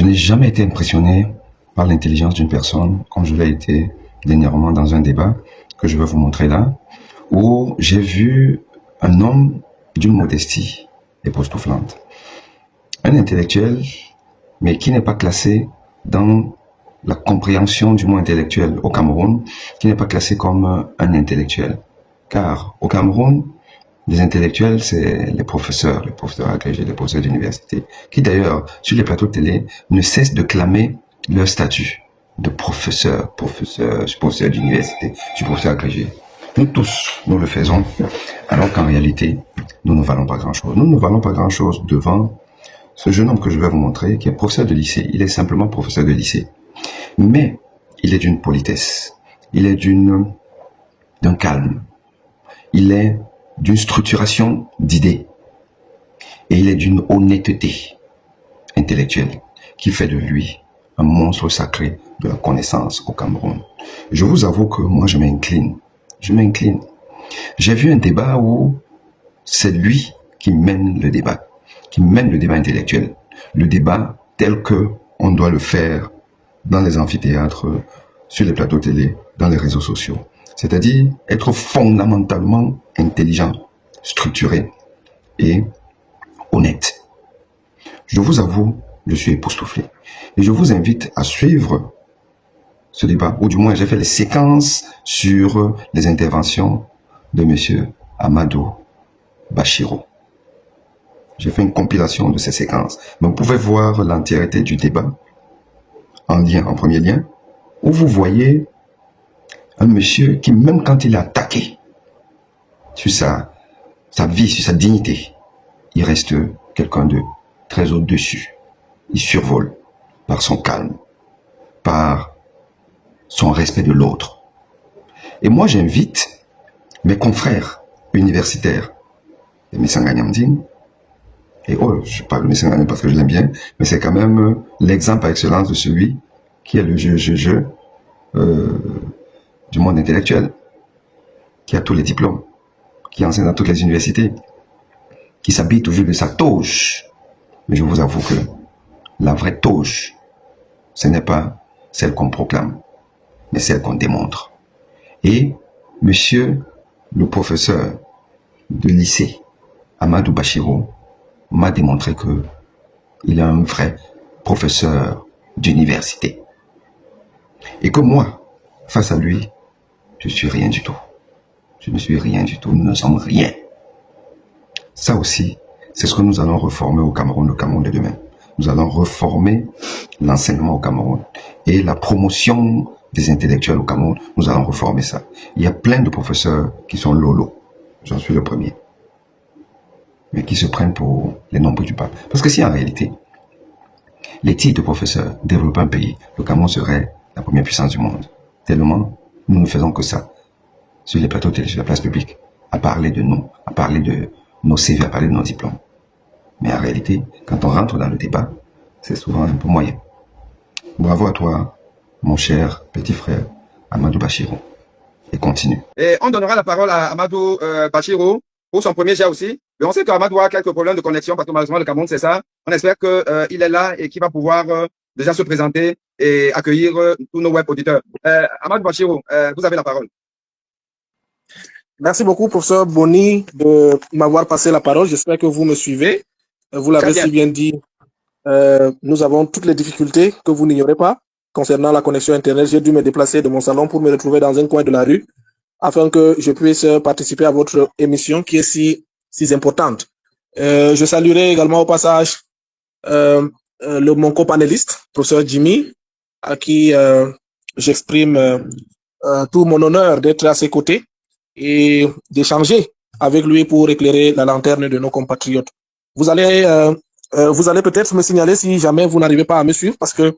n'ai jamais été impressionné par l'intelligence d'une personne comme je l'ai été dernièrement dans un débat que je vais vous montrer là, où j'ai vu un homme d'une modestie époustouflante. Un intellectuel, mais qui n'est pas classé dans la compréhension du mot intellectuel au Cameroun, qui n'est pas classé comme un intellectuel. Car au Cameroun, les intellectuels, c'est les professeurs agrégés, les professeurs d'université, qui d'ailleurs, sur les plateaux de télé, ne cessent de clamer leur statut de professeur, je suis professeur d'université, je suis professeur agrégé. Nous tous, nous le faisons, alors qu'en réalité, nous ne valons pas grand-chose. Nous ne valons pas grand-chose devant ce jeune homme que je vais vous montrer, qui est professeur de lycée. Il est simplement professeur de lycée. Mais il est d'une politesse, il est d'un calme, il est d'une structuration d'idées et il est d'une honnêteté intellectuelle qui fait de lui un monstre sacré de la connaissance au Cameroun. Je vous avoue que moi je m'incline. J'ai vu un débat où c'est lui qui mène le débat intellectuel, le débat tel que on doit le faire dans les amphithéâtres, sur les plateaux télé, dans les réseaux sociaux. C'est-à-dire être fondamentalement intelligent, structuré et honnête. Je vous avoue, je suis époustouflé. Et je vous invite à suivre ce débat, ou du moins j'ai fait les séquences sur les interventions de M. Amadou Bachirou. J'ai fait une compilation de ces séquences. Mais vous pouvez voir l'entièreté du débat en premier lien, où vous voyez un monsieur qui, même quand il est attaqué sur sa vie, sur sa dignité, il reste quelqu'un de très au-dessus. Il survole par son calme, par son respect de l'autre. Et moi, j'invite mes confrères universitaires, les Missanga-Nyamdine, et je parle de Missanga parce que je l'aime bien, mais c'est quand même l'exemple par excellence de celui qui est le jeu du monde intellectuel, qui a tous les diplômes, qui enseigne dans toutes les universités, qui s'habille toujours de sa toge. Mais je vous avoue que la vraie toge, ce n'est pas celle qu'on proclame, mais celle qu'on démontre. Et monsieur le professeur de lycée, Amadou Bachirou, m'a démontré que il est un vrai professeur d'université. Et que moi, face à lui, je suis rien du tout. Je ne suis rien du tout. Nous ne sommes rien. Ça aussi, c'est ce que nous allons reformer au Cameroun, le Cameroun de demain. Nous allons reformer l'enseignement au Cameroun et la promotion des intellectuels au Cameroun. Nous allons reformer ça. Il y a plein de professeurs qui sont lolo. J'en suis le premier. Mais qui se prennent pour les nombreux du pape. Parce que si en réalité, les titres de professeurs développent un pays, le Cameroun serait la première puissance du monde. Tellement, nous ne faisons que ça. Sur les plateaux télé, sur la place publique, à parler de nous, à parler de nos CV, à parler de nos diplômes. Mais en réalité, quand on rentre dans le débat, c'est souvent un peu moyen. Bravo à toi, mon cher petit frère, Amadou Bachirou. Et continue. Et on donnera la parole à Amadou Bachirou pour son premier jet aussi. Mais on sait qu'Amadou a quelques problèmes de connexion parce que malheureusement le Cameroun c'est ça. On espère qu'il est là et qu'il va pouvoir déjà se présenter et accueillir tous nos web auditeurs. Amadou Bachirou, vous avez la parole. Merci beaucoup, professeur Boni, de m'avoir passé la parole. J'espère que vous me suivez. Vous l'avez si bien dit, nous avons toutes les difficultés que vous n'ignorez pas concernant la connexion Internet. J'ai dû me déplacer de mon salon pour me retrouver dans un coin de la rue afin que je puisse participer à votre émission qui est si importante. Je saluerai également au passage mon copanéliste, professeur Jimmy, à qui j'exprime tout mon honneur d'être à ses côtés et d'échanger avec lui pour éclairer la lanterne de nos compatriotes. Vous allez peut-être me signaler si jamais vous n'arrivez pas à me suivre parce que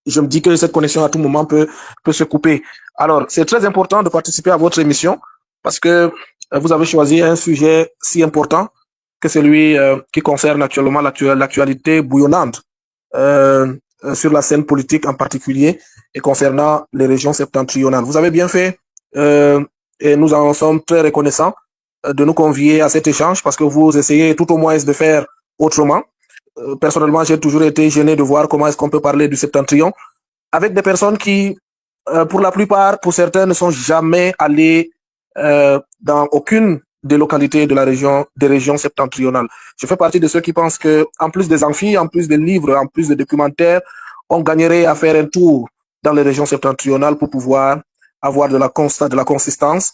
je me dis que cette connexion à tout moment peut se couper. Alors, c'est très important de participer à votre émission parce que vous avez choisi un sujet si important que celui qui concerne actuellement l'actualité bouillonnante sur la scène politique en particulier et concernant les régions septentrionales. Vous avez bien fait et nous en sommes très reconnaissants de nous convier à cet échange parce que vous essayez tout au moins de faire autrement. personnellement, j'ai toujours été gêné de voir comment est-ce qu'on peut parler du septentrion avec des personnes qui, pour la plupart, pour certains, ne sont jamais allées dans aucune des localités de la région, des régions septentrionales. Je fais partie de ceux qui pensent que, en plus des amphis, en plus des livres, en plus des documentaires, on gagnerait à faire un tour dans les régions septentrionales pour pouvoir avoir de la consistance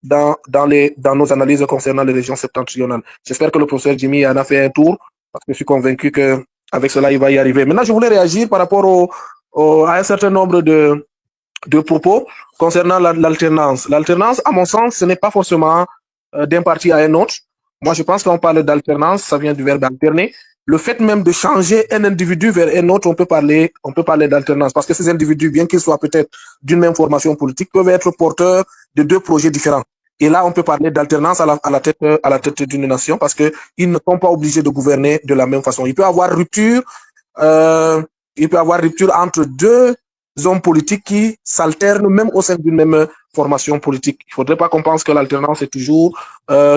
dans nos analyses concernant les régions septentrionales. J'espère que le professeur Jimmy en a fait un tour, parce que je suis convaincu qu'avec cela, il va y arriver. Maintenant, je voulais réagir par rapport à un certain nombre de propos concernant l'alternance. L'alternance, à mon sens, ce n'est pas forcément d'un parti à un autre. Moi, je pense qu'on parle d'alternance, ça vient du verbe alterner. Le fait même de changer un individu vers un autre, on peut parler d'alternance, parce que ces individus, bien qu'ils soient peut-être d'une même formation politique, peuvent être porteurs de deux projets différents. Et là, on peut parler d'alternance à la tête d'une nation, parce que ils ne sont pas obligés de gouverner de la même façon. Il peut y avoir rupture entre deux hommes politiques qui s'alternent même au sein d'une même formation politique. Il ne faudrait pas qu'on pense que l'alternance est toujours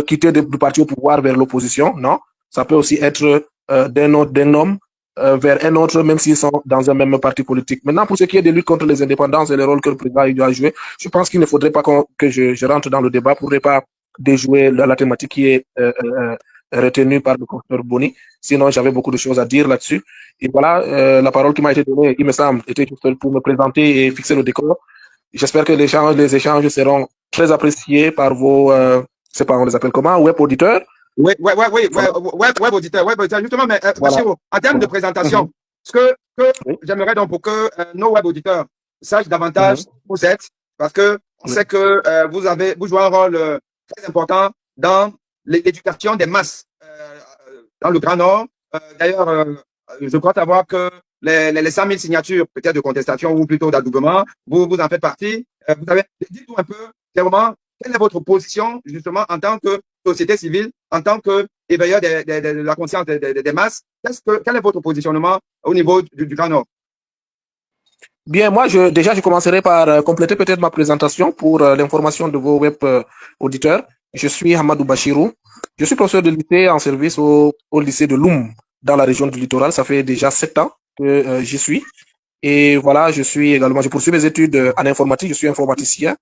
quitter du parti au pouvoir vers l'opposition. Non, ça peut aussi être d'un homme vers un autre, même s'ils sont dans un même parti politique. Maintenant, pour ce qui est de lutte contre les indépendances et le rôle que le président doit jouer, je pense qu'il ne faudrait pas que je rentre dans le débat pour ne pas déjouer la thématique qui est retenue par le professeur Boni. Sinon, j'avais beaucoup de choses à dire là-dessus. Et voilà, la parole qui m'a été donnée, il me semble, était juste pour me présenter et fixer le décor. J'espère que les échanges seront très appréciés par vos, je sais pas, on les appelle comment, web auditeurs. Oui, web auditeur. Justement, mais Bachiro, en termes de présentation, ce que j'aimerais donc pour que nos web auditeurs sachent davantage où vous êtes, parce que on sait que vous jouez un rôle très important dans l'éducation des masses dans le Grand Nord. D'ailleurs, je crois savoir que les 100 000 signatures, peut-être de contestation ou plutôt d'adoubement, vous en faites partie. Dites-nous un peu, clairement, quelle est votre position, justement, en tant que société civile, en tant qu'éveilleur de la conscience des masses? Quel est votre positionnement au niveau du Grand Nord? Bien, moi, je commencerai par compléter peut-être ma présentation pour l'information de vos web auditeurs. Je suis Hamadou Bachirou. Je suis professeur de lycée en service au lycée de Loum, dans la région du littoral. Ça fait déjà 7 ans que j'y suis. Et voilà, je poursuis mes études en informatique. Je suis informaticien.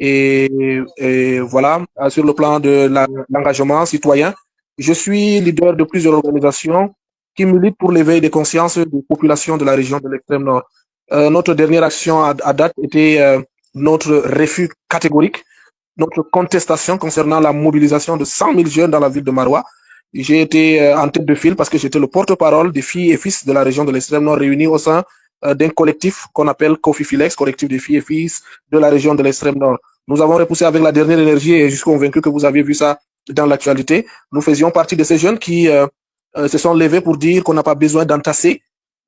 Et voilà, sur le plan de l'engagement citoyen, je suis leader de plusieurs organisations qui militent pour l'éveil des consciences des populations de la région de l'extrême nord. Notre dernière action à date était notre refus catégorique, notre contestation concernant la mobilisation de 100 000 jeunes dans la ville de Maroua. J'ai été en tête de file parce que j'étais le porte-parole des filles et fils de la région de l'extrême nord réunis au sein d'un collectif qu'on appelle Kofifilex, collectif des filles et fils de la région de l'extrême nord. Nous avons repoussé avec la dernière énergie et je suis convaincu que vous avez vu ça dans l'actualité. Nous faisions partie de ces jeunes qui se sont levés pour dire qu'on n'a pas besoin d'entasser,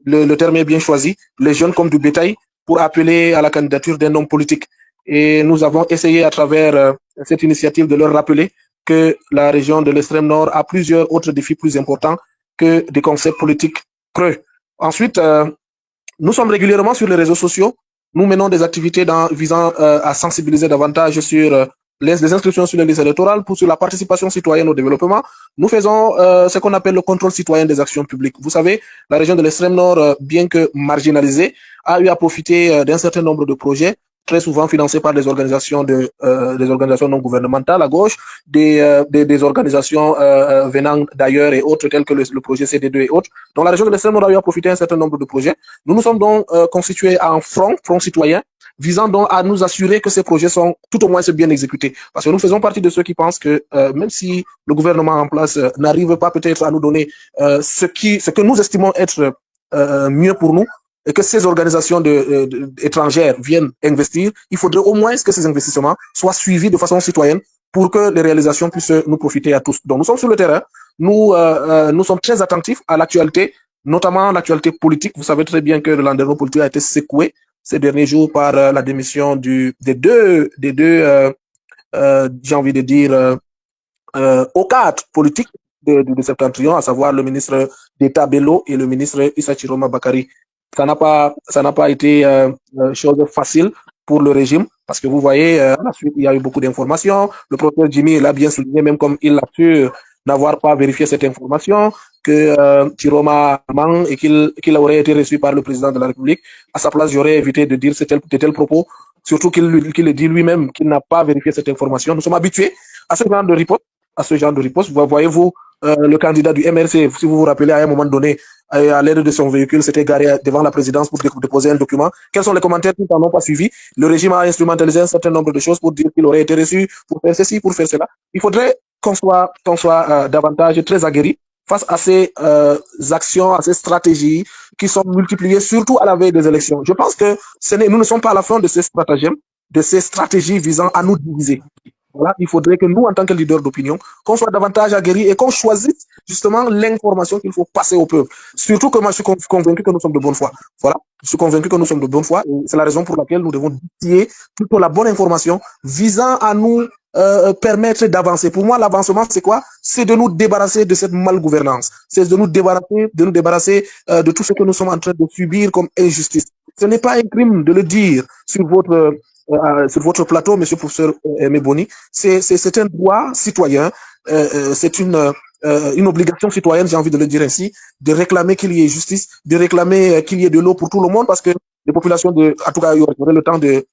le terme est bien choisi, les jeunes comme du bétail pour appeler à la candidature d'un homme politique. Et nous avons essayé à travers cette initiative de leur rappeler que la région de l'extrême nord a plusieurs autres défis plus importants que des concepts politiques creux. Ensuite, nous sommes régulièrement sur les réseaux sociaux. Nous menons des activités visant à sensibiliser davantage sur les inscriptions sur les listes électorales, sur la participation citoyenne au développement. Nous faisons ce qu'on appelle le contrôle citoyen des actions publiques. Vous savez, la région de l'extrême nord, bien que marginalisée, a eu à profiter d'un certain nombre de projets, très souvent financés par des organisations non gouvernementales à gauche, des organisations venant d'ailleurs et autres, telles que le projet CD2 et autres. Donc la région de l'extrême nord a eu à profiter d'un certain nombre de projets. Nous nous sommes donc constitués en front citoyen, visant donc à nous assurer que ces projets sont tout au moins bien exécutés. Parce que nous faisons partie de ceux qui pensent que même si le gouvernement en place n'arrive pas peut-être à nous donner ce que nous estimons être mieux pour nous, et que ces organisations étrangères viennent investir, il faudrait au moins que ces investissements soient suivis de façon citoyenne pour que les réalisations puissent nous profiter à tous. Donc nous sommes sur le terrain, nous sommes très attentifs à l'actualité, notamment l'actualité politique. Vous savez très bien que le landerneau politique a été secoué ces derniers jours par la démission des deux j'ai envie de dire, aux cadres politiques de Septentrion, à savoir le ministre d'État Bello et le ministre Issa Chiroma Bakari. Ça n'a pas été chose facile pour le régime, parce que vous voyez, à la suite, il y a eu beaucoup d'informations. Le professeur Jimmy l'a bien souligné, même comme il l'a su n'avoir pas vérifié cette information, que Chiroma ment et qu'il aurait été reçu par le président de la République. À sa place, j'aurais évité de dire de tels propos, surtout qu'il le dit lui-même qu'il n'a pas vérifié cette information. Nous sommes habitués à ce genre de riposte. Voyez-vous, le candidat du MRC, si vous vous rappelez, à un moment donné, à l'aide de son véhicule, s'était garé devant la présidence pour déposer un document. Quels sont les commentaires qui n'en ont pas suivi? Le régime a instrumentalisé un certain nombre de choses pour dire qu'il aurait été reçu, pour faire ceci, pour faire cela. Il faudrait qu'on soit davantage très aguerri face à ces actions, à ces stratégies qui sont multipliées, surtout à la veille des élections. Je pense que nous ne sommes pas à la fin de ces stratagèmes, de ces stratégies visant à nous diviser. Voilà, il faudrait que nous, en tant que leaders d'opinion, qu'on soit davantage aguerris et qu'on choisisse justement l'information qu'il faut passer au peuple. Surtout que moi, je suis convaincu que nous sommes de bonne foi. Voilà, je suis convaincu que nous sommes de bonne foi et c'est la raison pour laquelle nous devons distiller plutôt la bonne information visant à nous permettre d'avancer. Pour moi, l'avancement, c'est quoi? C'est de nous débarrasser de cette malgouvernance. C'est de nous débarrasser de tout ce que nous sommes en train de subir comme injustice. Ce n'est pas un crime de le dire sur votre plateau, monsieur le professeur Meboni. C'est un droit citoyen, c'est une obligation citoyenne, j'ai envie de le dire ainsi, de réclamer qu'il y ait justice, de réclamer qu'il y ait de l'eau pour tout le monde, parce que les populations en tout cas, il y aurait le temps de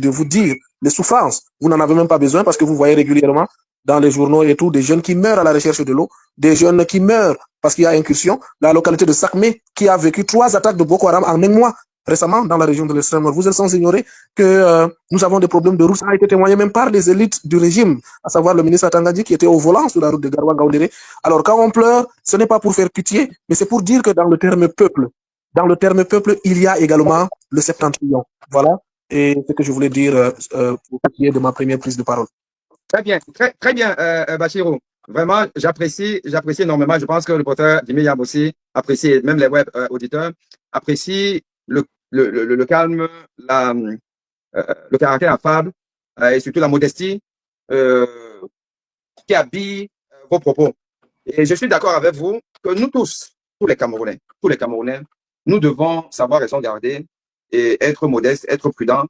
vous dire les souffrances. Vous n'en avez même pas besoin parce que vous voyez régulièrement dans les journaux et tout, des jeunes qui meurent à la recherche de l'eau, des jeunes qui meurent parce qu'il y a incursion. La localité de Sakmé qui a vécu 3 attaques de Boko Haram en un mois récemment dans la région de l'extrême nord. Vous êtes sans ignorer que nous avons des problèmes de route. Ça a été témoigné même par les élites du régime, à savoir le ministre Atangadi qui était au volant sur la route de Garoua-Gaoundéré. Alors quand on pleure, ce n'est pas pour faire pitié, mais c'est pour dire que dans le terme peuple, il y a également le septentrion. Voilà. Et ce que je voulais dire pour ce qui est de ma première prise de parole. Très bien, Bachirou. Vraiment, j'apprécie énormément. Je pense que le professeur Jimmy Yam aussi apprécie, même les web auditeurs apprécient le calme, le caractère affable et surtout la modestie qui habille vos propos. Et je suis d'accord avec vous que nous tous les Camerounais, nous devons savoir raison garder et être modestes, être prudents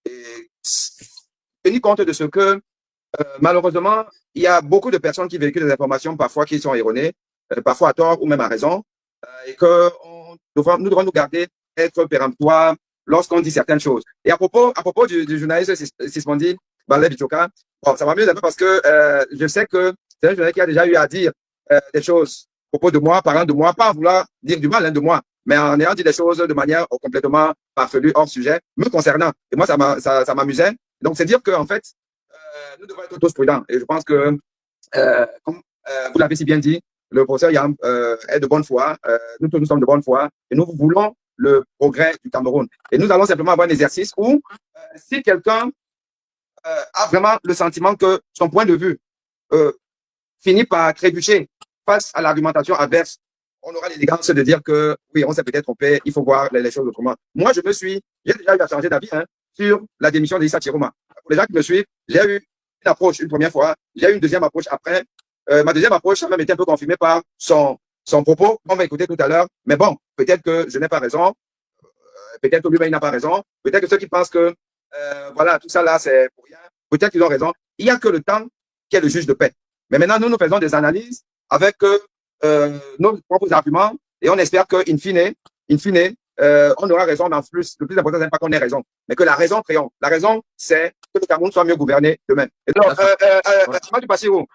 et tenir compte de ce que malheureusement, il y a beaucoup de personnes qui véhiculent des informations parfois qui sont erronées, parfois à tort ou même à raison, et que nous devons nous garder, être péremptoires lorsqu'on dit certaines choses. Et à propos du journaliste Sismondi Balé Bichoka, bon, ça m'amuse un peu parce que je sais que c'est un journaliste qui a déjà eu à dire des choses à propos de moi, parlant de moi, pas vouloir dire du mal de moi, mais en ayant dit des choses de manière complètement farfelue, hors sujet, me concernant. Et moi, ça m'amusait. Donc, c'est dire qu'en fait, nous devons être tous prudents. Et je pense que, comme vous l'avez si bien dit, le professeur Yam est de bonne foi. Nous tous, nous sommes de bonne foi. Et nous voulons le progrès du Cameroun. Et nous allons simplement avoir un exercice où, si quelqu'un a vraiment le sentiment que son point de vue finit par trébucher face à l'argumentation adverse, on aura l'élégance de dire que oui, on s'est peut-être trompé, il faut voir les choses autrement. Moi, j'ai déjà eu à changer d'avis sur la démission d'Issa Chiroma. Pour les gens qui me suivent, j'ai eu une approche une première fois, j'ai eu une deuxième approche après. Ma deuxième approche a même été un peu confirmée par son propos, qu'on va écouter tout à l'heure. Mais bon, peut-être que je n'ai pas raison, peut-être que lui-même n'a pas raison, peut-être que ceux qui pensent que voilà, tout ça là, c'est pour rien, peut-être qu'ils ont raison. Il n'y a que le temps qui est le juge de paix. Mais maintenant, nous faisons des analyses avec nos propres arguments et on espère qu'in fine, on aura raison, mais en plus, le plus important, c'est pas qu'on ait raison, mais que la raison triomphe. La raison, c'est que le Cameroun soit mieux gouverné demain. Et donc, Amadou Bassirou,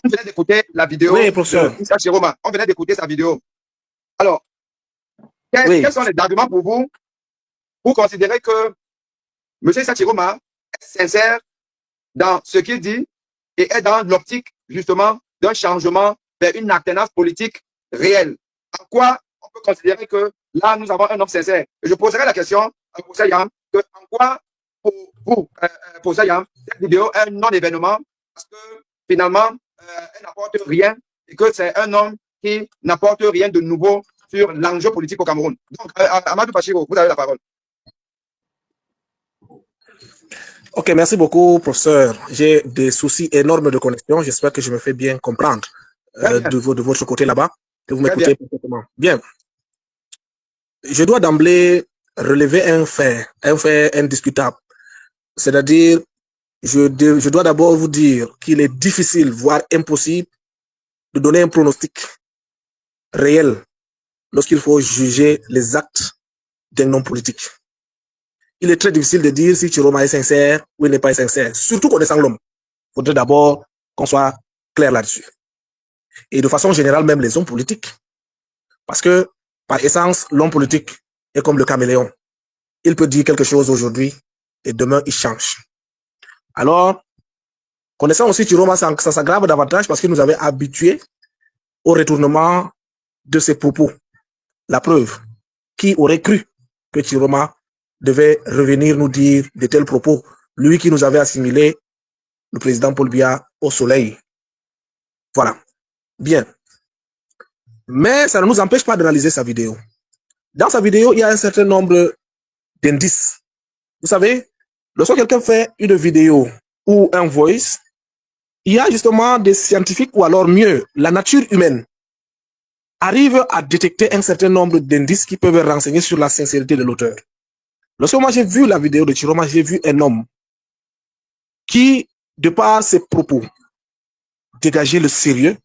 on venait d'écouter la vidéo de Issa Chiroma. On venait d'écouter sa vidéo. Alors, quels sont les arguments pour vous pour considérer que M. Issa Chiroma est sincère dans ce qu'il dit et est dans l'optique, justement, d'un changement vers une alternance politique réelle? En quoi on peut considérer que là, nous avons un homme sincère? Et je poserai la question à Professeur Yam, que en quoi, pour vous, Professeur Yam, cette vidéo est un non-événement parce que finalement, elle n'apporte rien et que c'est un homme qui n'apporte rien de nouveau sur l'enjeu politique au Cameroun. Donc, Amadou Bachirou, vous avez la parole. Ok, merci beaucoup, professeur. J'ai des soucis énormes de connexion. J'espère que je me fais bien comprendre de votre côté là-bas, que vous m'écoutez parfaitement. Bien. Je dois d'emblée relever un fait indiscutable. C'est-à-dire, je dois d'abord vous dire qu'il est difficile, voire impossible, de donner un pronostic réel lorsqu'il faut juger les actes d'un homme politique. Il est très difficile de dire si Chiroma est sincère ou il n'est pas sincère, surtout connaissant l'homme. Il faudrait d'abord qu'on soit clair là-dessus. Et de façon générale, même les hommes politiques. Parce que, par essence, l'homme politique est comme le caméléon. Il peut dire quelque chose aujourd'hui et demain, il change. Alors, connaissant aussi Chiroma, ça s'aggrave davantage parce qu'il nous avait habitués au retournement de ses propos. La preuve, qui aurait cru que Chiroma devait revenir nous dire de tels propos, lui qui nous avait assimilé le président Paul Biya au soleil. Voilà. Bien. Mais ça ne nous empêche pas d'analyser sa vidéo. Dans sa vidéo, il y a un certain nombre d'indices. Vous savez, lorsque quelqu'un fait une vidéo ou un voice, il y a justement des scientifiques, ou alors mieux, la nature humaine arrive à détecter un certain nombre d'indices qui peuvent renseigner sur la sincérité de l'auteur. Lorsque moi j'ai vu la vidéo de Chiroma, j'ai vu un homme qui, de par ses propos, dégageait le sérieux,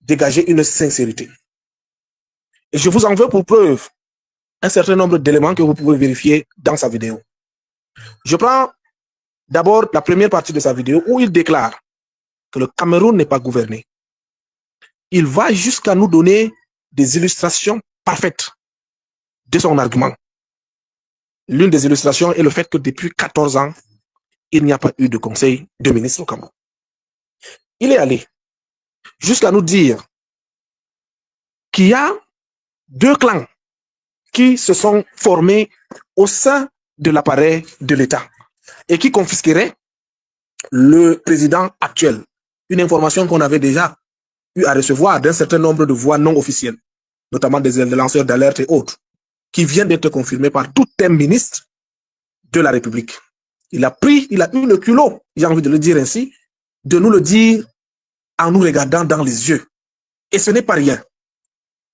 dégageait une sincérité. Et je vous en veux pour preuve un certain nombre d'éléments que vous pouvez vérifier dans sa vidéo. Je prends d'abord la première partie de sa vidéo où il déclare que le Cameroun n'est pas gouverné. Il va jusqu'à nous donner des illustrations parfaites de son argument. L'une des illustrations est le fait que depuis 14 ans, il n'y a pas eu de conseil de ministre au Cameroun. Il est allé jusqu'à nous dire qu'il y a deux clans qui se sont formés au sein de l'appareil de l'État et qui confisqueraient le président actuel. Une information qu'on avait déjà eu à recevoir d'un certain nombre de voix non officielles, notamment des lanceurs d'alerte et autres, qui viennent d'être confirmés par tout un ministre de la République. Il a eu le culot, j'ai envie de le dire ainsi, de nous le dire en nous regardant dans les yeux. Et ce n'est pas rien.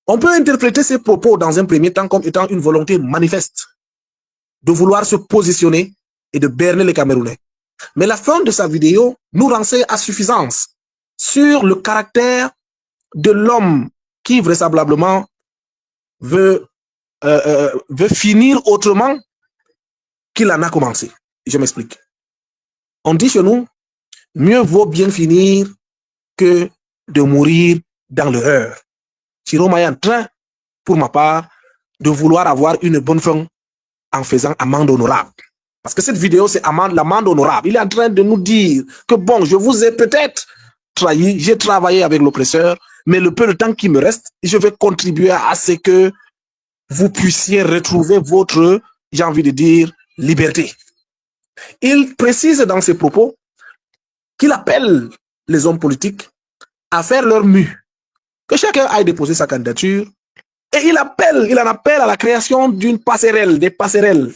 On peut interpréter ces propos dans un premier temps comme étant une volonté manifeste de vouloir se positionner et de berner les Camerounais. Mais la fin de sa vidéo nous renseigne à suffisance sur le caractère de l'homme qui vraisemblablement veut finir autrement qu'il en a commencé. Je m'explique. On dit chez nous, mieux vaut bien finir que de mourir dans l'erreur. Chiroma est en train, pour ma part, de vouloir avoir une bonne fin en faisant amende honorable. Parce que cette vidéo, c'est l'amende honorable. Il est en train de nous dire que bon, je vous ai peut-être trahi, j'ai travaillé avec l'oppresseur, mais le peu de temps qui me reste, je vais contribuer à ce que vous puissiez retrouver votre, j'ai envie de dire, liberté. Il précise dans ses propos qu'il appelle les hommes politiques à faire leur mue, que chacun aille déposer sa candidature, et il en appelle à la création d'une passerelle, des passerelles,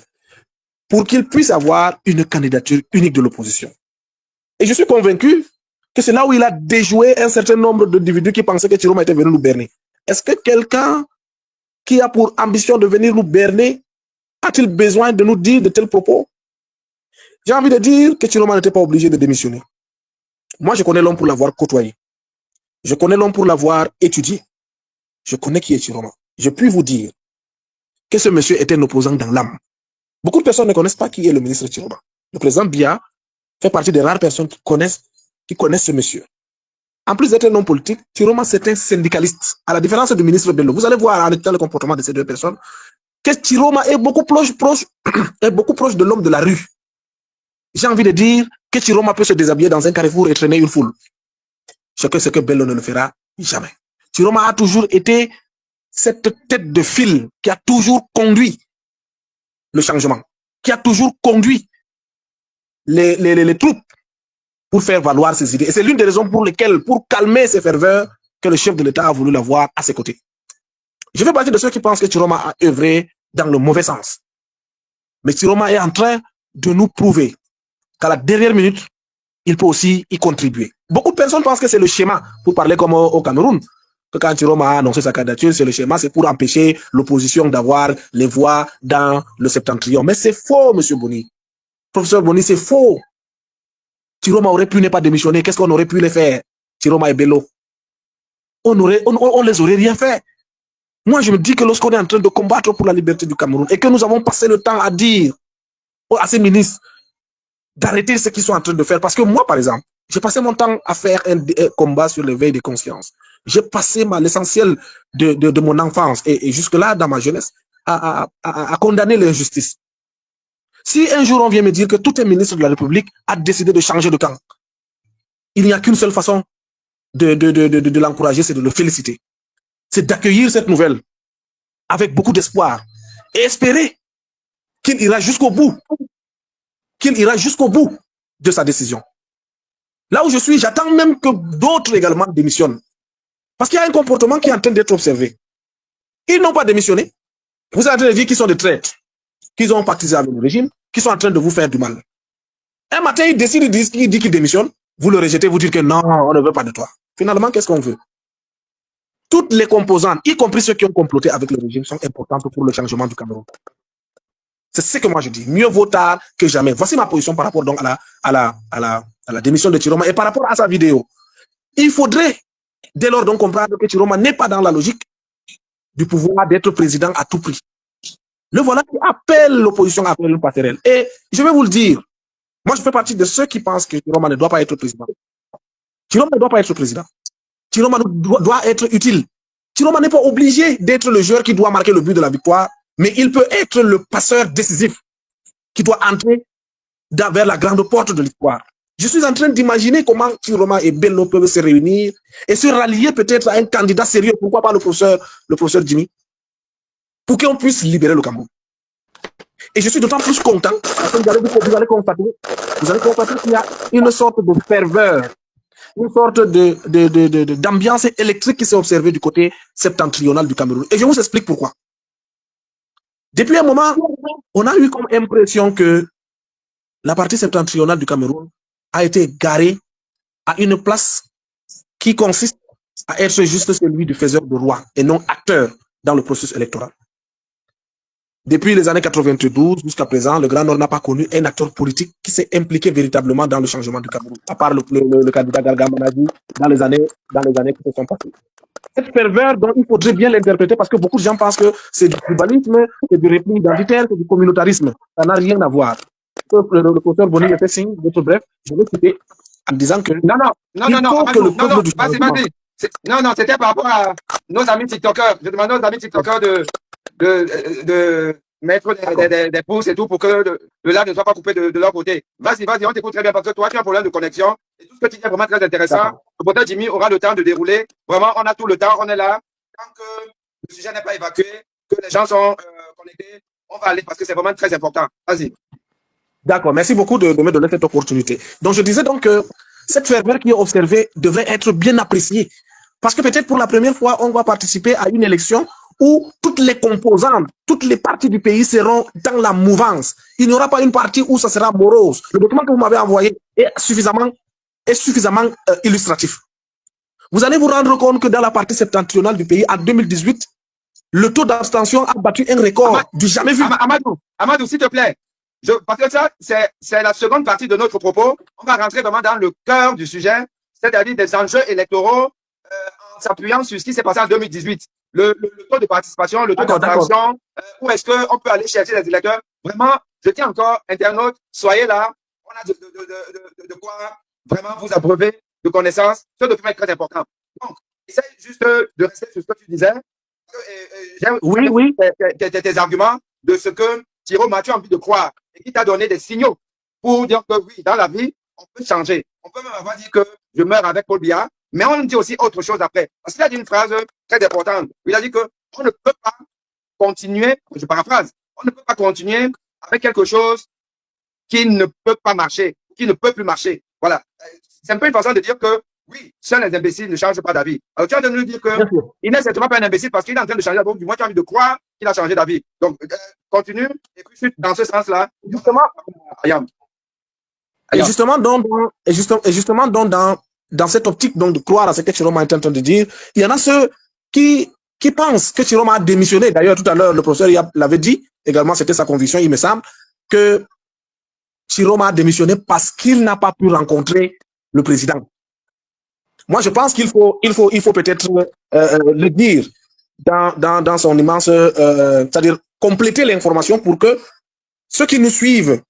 pour qu'il puisse avoir une candidature unique de l'opposition. Et je suis convaincu que c'est là où il a déjoué un certain nombre d'individus qui pensaient que Chiroma était venu nous berner. Est-ce que quelqu'un qui a pour ambition de venir nous berner a-t-il besoin de nous dire de tels propos? J'ai envie de dire que Chiroma n'était pas obligé de démissionner. Moi, je connais l'homme pour l'avoir côtoyé. Je connais l'homme pour l'avoir étudié. Je connais qui est Chiroma. Je puis vous dire que ce monsieur était un opposant dans l'âme. Beaucoup de personnes ne connaissent pas qui est le ministre Chiroma. Le président Biya fait partie des rares personnes qui connaissent ce monsieur. En plus d'être un homme politique, Chiroma c'est un syndicaliste. À la différence du ministre Bello, vous allez voir en écoutant le comportement de ces deux personnes que Chiroma est beaucoup proche de l'homme de la rue. J'ai envie de dire que Chiroma peut se déshabiller dans un carrefour et traîner une foule. Ce que Bello ne le fera jamais. Chiroma a toujours été cette tête de fil qui a toujours conduit le changement, qui a toujours conduit les troupes pour faire valoir ses idées. Et c'est l'une des raisons pour lesquelles, pour calmer ses ferveurs, que le chef de l'État a voulu l'avoir à ses côtés. Je fais partie de ceux qui pensent que Chiroma a œuvré dans le mauvais sens. Mais Chiroma est en train de nous prouver qu'à la dernière minute, il peut aussi y contribuer. Beaucoup de personnes pensent que c'est le schéma, pour parler comme au Cameroun, que quand Chiroma a annoncé sa candidature, c'est le schéma, c'est pour empêcher l'opposition d'avoir les voix dans le septentrion. Mais c'est faux, monsieur Boni. Professeur Boni, c'est faux. Chiroma aurait pu ne pas démissionner. Qu'est-ce qu'on aurait pu les faire? Chiroma et Bello. on les aurait rien fait. Moi, je me dis que lorsqu'on est en train de combattre pour la liberté du Cameroun et que nous avons passé le temps à dire à ces ministres d'arrêter ce qu'ils sont en train de faire, parce que moi, par exemple, j'ai passé mon temps à faire un combat sur l'éveil des consciences. J'ai passé l'essentiel de mon enfance et jusque-là, dans ma jeunesse, à condamner l'injustice. Si un jour on vient me dire que tout un ministre de la République a décidé de changer de camp, il n'y a qu'une seule façon de l'encourager, c'est de le féliciter. C'est d'accueillir cette nouvelle avec beaucoup d'espoir et espérer qu'il ira jusqu'au bout. Qu'il ira jusqu'au bout de sa décision. Là où je suis, j'attends même que d'autres également démissionnent. Parce qu'il y a un comportement qui est en train d'être observé. Ils n'ont pas démissionné. Vous êtes en train de dire qu'ils sont des traîtres, qu'ils ont pactisé avec le régime, qu'ils sont en train de vous faire du mal. Un matin, ils décident, il dit qu'ils démissionnent. Vous le rejetez, vous dites que non, on ne veut pas de toi. Finalement, qu'est-ce qu'on veut? Toutes les composantes, y compris ceux qui ont comploté avec le régime, sont importantes pour le changement du Cameroun. C'est ce que moi je dis. Mieux vaut tard que jamais. Voici ma position par rapport donc à la démission de Chiroma et par rapport à sa vidéo. Il faudrait dès lors donc comprendre que Chiroma n'est pas dans la logique du pouvoir d'être président à tout prix. Le voilà qui appelle l'opposition à faire une passerelle. Et je vais vous le dire, moi je fais partie de ceux qui pensent que Chiroma ne doit pas être président. Chiroma ne doit pas être président. Chiroma doit être utile. Chiroma n'est pas obligé d'être le joueur qui doit marquer le but de la victoire, mais il peut être le passeur décisif qui doit entrer vers la grande porte de l'histoire. Je suis en train d'imaginer comment Chiroma et Bello peuvent se réunir et se rallier peut-être à un candidat sérieux, pourquoi pas le professeur Jimmy, pour qu'on puisse libérer le Cameroun. Et je suis d'autant plus content parce que vous allez constater qu'il y a une sorte de ferveur, une sorte d'ambiance électrique qui s'est observée du côté septentrional du Cameroun. Et je vous explique pourquoi. Depuis un moment, on a eu comme impression que la partie septentrionale du Cameroun a été garée à une place qui consiste à être juste celui du faiseur de roi et non acteur dans le processus électoral. Depuis les années 92 jusqu'à présent, le Grand Nord n'a pas connu un acteur politique qui s'est impliqué véritablement dans le changement du Cameroun, à part le candidat Garga Manadi dans les années qui se sont passées. Cette ferveur, donc, il faudrait bien l'interpréter parce que beaucoup de gens pensent que c'est du tribalisme, c'est du repli identitaire, c'est du communautarisme. Ça n'a rien à voir. Le professeur Boni était signe, bref, je vais citer en disant que non, c'était par rapport à nos amis TikTokers. Je demandais aux amis TikTokers de mettre des pouces et tout pour que le live ne soit pas coupé de leur côté. Vas-y, on t'écoute très bien parce que toi, tu as un problème de connexion et tout ce que tu dis est vraiment très intéressant. Le portail Jimmy aura le temps de dérouler. Vraiment, on a tout le temps, on est là. Tant que le sujet n'est pas évacué, que les gens sont connectés, on va aller parce que c'est vraiment très important. Vas-y. D'accord, merci beaucoup de me donner cette opportunité. Donc, je disais donc que cette ferveur qui est observée devrait être bien appréciée. Parce que peut-être pour la première fois, on va participer à une élection où toutes les composantes, toutes les parties du pays seront dans la mouvance. Il n'y aura pas une partie où ça sera morose. Le document que vous m'avez envoyé est suffisamment illustratif. Vous allez vous rendre compte que dans la partie septentrionale du pays, en 2018, le taux d'abstention a battu un record du jamais vu. Amadou, s'il te plaît. Parce que ça, c'est la seconde partie de notre propos. On va rentrer vraiment dans le cœur du sujet, c'est-à-dire des enjeux électoraux en s'appuyant sur ce qui s'est passé en 2018. Le taux de participation, le taux d'abstention, où est-ce qu'on peut aller chercher les électeurs. Vraiment, je tiens encore, internautes, soyez là. On a de quoi vraiment vous abreuver de connaissances. Ce document est très important. Donc, essaye juste de rester sur ce que tu disais. Oui. Tes arguments de ce que Chiroma, tu as envie de croire et qui t'a donné des signaux pour dire que oui, dans la vie, on peut changer. On peut même avoir dit que je meurs avec Paul Biya, mais on dit aussi autre chose après. Parce qu'il a dit une phrase très importante. Il a dit qu'on ne peut pas continuer, je paraphrase, on ne peut pas continuer avec quelque chose qui ne peut pas marcher, qui ne peut plus marcher. Voilà. C'est un peu une façon de dire que oui, seuls les imbéciles ne changent pas d'avis. Alors tu as de nous dire qu'il n'est certainement pas un imbécile parce qu'il est en train de changer d'avis. Du moins, tu as envie de croire qu'il a changé d'avis. Donc, continue et puis dans ce sens-là. Justement, dans cette optique donc, de croire à ce que Chiroma est en train de dire, il y en a ceux qui pensent que Chiroma a démissionné. D'ailleurs, tout à l'heure, le professeur l'avait dit, également, c'était sa conviction, il me semble, que Chiroma a démissionné parce qu'il n'a pas pu rencontrer le président. Moi, je pense qu'il faut peut-être le dire dans son immense, c'est-à-dire compléter l'information pour que ceux qui nous suivent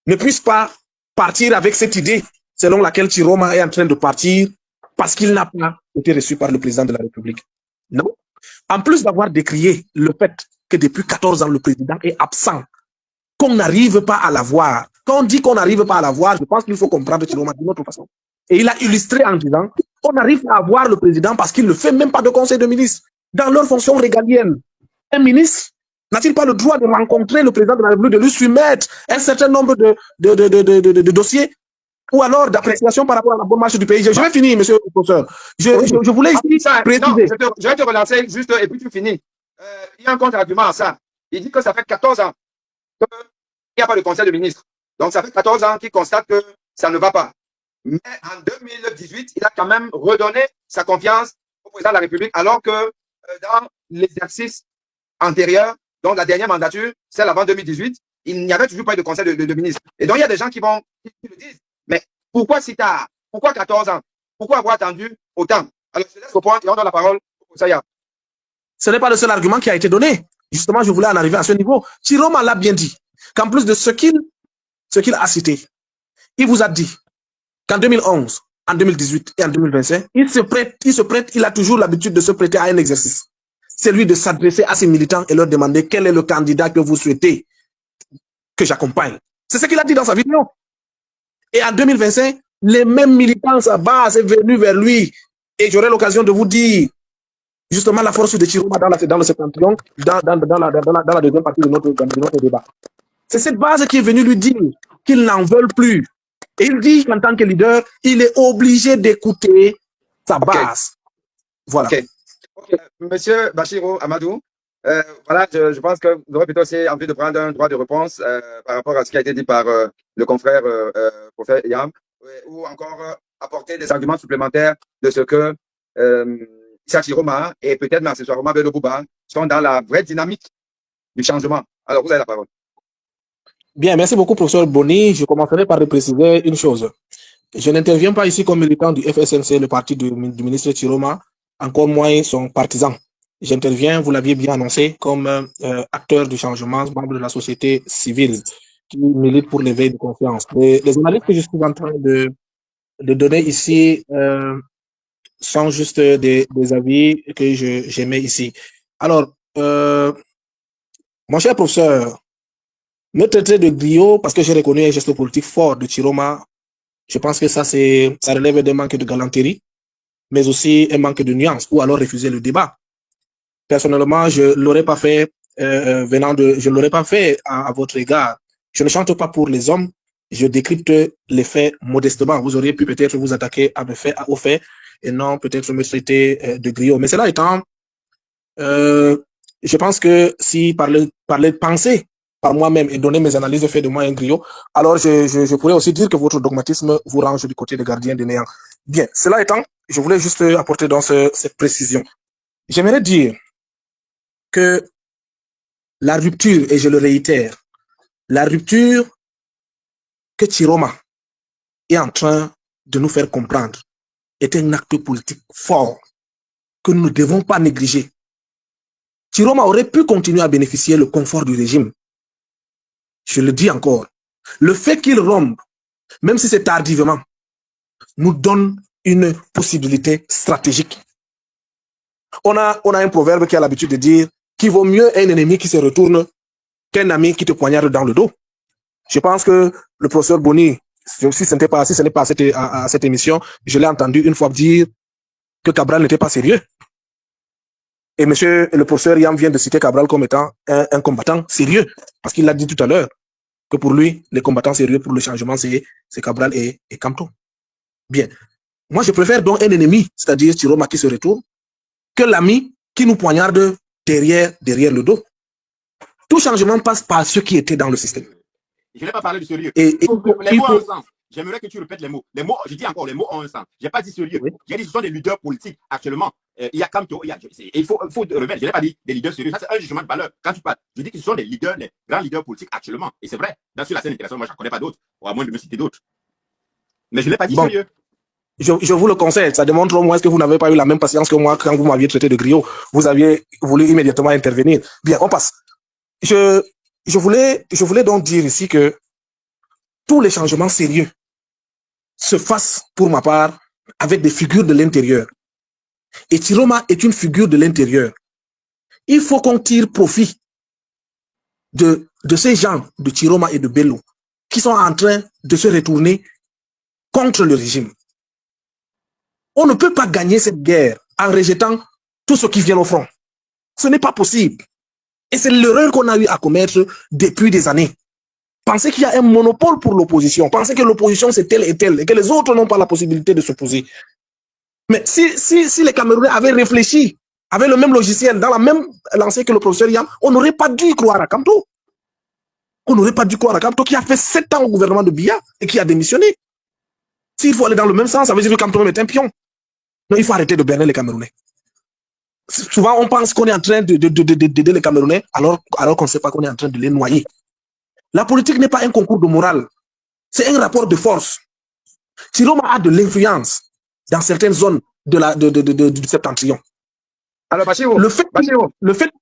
ne puissent pas partir avec cette idée selon laquelle Chiroma est en train de partir parce qu'il n'a pas été reçu par le président de la République. Non. En plus d'avoir décrié le fait que depuis 14 ans, le président est absent, qu'on n'arrive pas à l'avoir. Quand on dit qu'on n'arrive pas à l'avoir, je pense qu'il faut comprendre Chiroma d'une autre façon. Et il a illustré en disant on n'arrive pas à voir le président parce qu'il ne fait même pas de conseil de ministres dans leur fonction régalienne. Un ministre n'a-t-il pas le droit de rencontrer le président de la République, de lui soumettre un certain nombre de dossiers ou alors d'appréciation par rapport à la bonne marche du pays? Je vais finir, monsieur le professeur. Je voulais ici préciser. Non, je vais te relancer juste et puis tu finis. Il y a un contre-argument à ça. Il dit que ça fait 14 ans qu'il n'y a pas de conseil de ministre. Donc ça fait 14 ans qu'il constate que ça ne va pas. Mais en 2018, il a quand même redonné sa confiance au président de la République, alors que dans l'exercice antérieur, donc la dernière mandature, celle avant 2018, il n'y avait toujours pas eu de conseil de ministre. Et donc il y a des gens qui le disent. Mais pourquoi si tard? Pourquoi 14 ans? Pourquoi avoir attendu autant? Alors je laisse au point et on donne la parole au Saya. Ce n'est pas le seul argument qui a été donné. Justement, je voulais en arriver à ce niveau. Chiroma l'a bien dit, qu'en plus de ce qu'il a cité, il vous a dit qu'en 2011, en 2018 et en 2025, il a toujours l'habitude de se prêter à un exercice. C'est lui de s'adresser à ses militants et leur demander quel est le candidat que vous souhaitez que j'accompagne. C'est ce qu'il a dit dans sa vidéo. Et en 2025, les mêmes militants, sa base est venue vers lui. Et j'aurai l'occasion de vous dire justement la force de Chiroma dans le septentrion, dans la deuxième partie de notre débat. C'est cette base qui est venue lui dire qu'ils n'en veulent plus. Et il dit qu'en tant que leader, il est obligé d'écouter sa base. Voilà. Monsieur Bachirou Amadou, voilà, je pense que vous aurez plutôt aussi envie de prendre un droit de réponse par rapport à ce qui a été dit par le confrère prophète Yam, ou encore apporter des arguments supplémentaires de ce que Issa Chiroma et peut-être même accessoirement Bello Bouba sont dans la vraie dynamique du changement. Alors, vous avez la parole. Bien, merci beaucoup, professeur Boni. Je commencerai par préciser une chose. Je n'interviens pas ici comme militant du FSNC, le parti du ministre Chiroma, encore moins son partisan. J'interviens, vous l'aviez bien annoncé, comme acteur du changement, membre de la société civile qui milite pour l'éveil de confiance. Les analyses que je suis en train de donner ici sont juste des avis que j'aimais ici. Alors, mon cher professeur, me traiter de griot parce que j'ai reconnu un geste politique fort de Chiroma, je pense que ça relève d'un manque de galanterie, mais aussi un manque de nuance, ou alors refuser le débat. Personnellement, je l'aurais pas fait je l'aurais pas fait à votre égard. Je ne chante pas pour les hommes, je décrypte les faits modestement. Vous auriez pu peut-être vous attaquer aux faits et non peut-être me traiter de griot. Mais cela étant, je pense que si parler de pensée par moi-même et donner mes analyses fait de moi un griot, alors je pourrais aussi dire que votre dogmatisme vous range du côté des gardiens des néants. Bien, cela étant, je voulais juste apporter dans cette précision. J'aimerais dire que la rupture, et je le réitère, la rupture que Chiroma est en train de nous faire comprendre est un acte politique fort que nous ne devons pas négliger. Chiroma aurait pu continuer à bénéficier le confort du régime. Je le dis encore. Le fait qu'il rompe, même si c'est tardivement, nous donne une possibilité stratégique. On a un proverbe qui a l'habitude de dire qu'il vaut mieux un ennemi qui se retourne qu'un ami qui te poignarde dans le dos. Je pense que le professeur Boni, si ce n'est pas à cette émission, je l'ai entendu une fois dire que Cabral n'était pas sérieux. Et le professeur Yam vient de citer Cabral comme étant un combattant sérieux, parce qu'il l'a dit tout à l'heure, que pour lui, les combattants sérieux pour le changement, c'est Cabral et Camto. Bien. Moi, je préfère donc un ennemi, c'est-à-dire Chiroma qui se retourne, que l'ami qui nous poignarde derrière le dos. Tout changement passe par ceux qui étaient dans le système. Je n'ai pas parlé de sérieux. Les mots ont un sens. J'aimerais que tu répètes les mots. Je dis encore, les mots ont un sens. Je n'ai pas dit sérieux. Oui. J'ai dit que ce sont des leaders politiques actuellement. Il y a Camto, il faut remettre. Je n'ai pas dit des leaders sérieux. Ça, c'est un jugement de valeur. Quand tu parles, je dis que ce sont des leaders, les grands leaders politiques actuellement. Et c'est vrai. Sur la scène internationale, moi, je ne connais pas d'autres. Ou à moins de me citer d'autres. Mais je ne l'ai pas dit sérieux. je vous le conseille. Ça démontre au moins que vous n'avez pas eu la même patience que moi quand vous m'aviez traité de griot. Vous aviez voulu immédiatement intervenir. Bien, on passe. Je voulais donc dire ici que tous les changements sérieux se fassent, pour ma part, avec des figures de l'intérieur. Et Chiroma est une figure de l'intérieur. Il faut qu'on tire profit de ces gens de Chiroma et de Bello qui sont en train de se retourner contre le régime. On ne peut pas gagner cette guerre en rejetant tout ce qui vient au front. Ce n'est pas possible. Et c'est l'erreur qu'on a eu à commettre depuis des années. Penser qu'il y a un monopole pour l'opposition, penser que l'opposition c'est telle et telle, et que les autres n'ont pas la possibilité de s'opposer. Mais si les Camerounais avaient réfléchi, avaient le même logiciel, dans la même lancée que le professeur Yam, on n'aurait pas dû croire à Kamto. On n'aurait pas dû croire à Kamto qui a fait 7 ans au gouvernement de Biya et qui a démissionné. S'il faut aller dans le même sens, ça veut dire que Kamto est un pion. Non, il faut arrêter de berner les Camerounais. Souvent, on pense qu'on est en train d'aider les Camerounais alors qu'on ne sait pas qu'on est en train de les noyer. La politique n'est pas un concours de morale. C'est un rapport de force. Chiroma a de l'influence dans certaines zones du septentrion. Alors, Bachirou, le fait,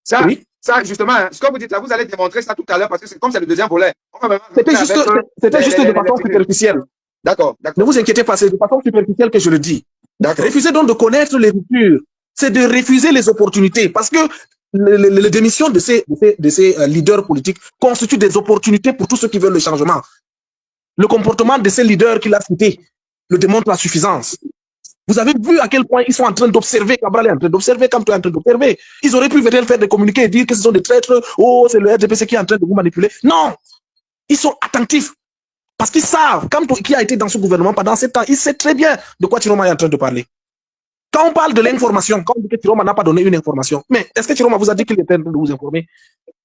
ça, oui. Ça, justement, ce que vous dites là, vous allez démontrer ça tout à l'heure parce que c'est comme c'est le deuxième volet. C'était juste de façon superficielle. D'accord. Ne vous inquiétez pas, c'est de façon superficielle que je le dis. Refusez donc de connaître les ruptures. C'est de refuser les opportunités. Parce que les démissions de ces leaders politiques constituent des opportunités pour tous ceux qui veulent le changement. Le comportement de ces leaders qu'il a cités le démontre la suffisance. Vous avez vu à quel point ils sont en train d'observer, Cabral est en train d'observer, Kamto est en train d'observer. Ils auraient pu venir faire des communiqués et dire que ce sont des traîtres, oh, c'est le RDPC qui est en train de vous manipuler. Non! Ils sont attentifs. Parce qu'ils savent, Kamto qui a été dans ce gouvernement pendant 7 ans, il sait très bien de quoi Chiroma est en train de parler. Quand on parle de l'information, quand on dit que Chiroma n'a pas donné une information, mais est-ce que Chiroma vous a dit qu'il était en train de vous informer?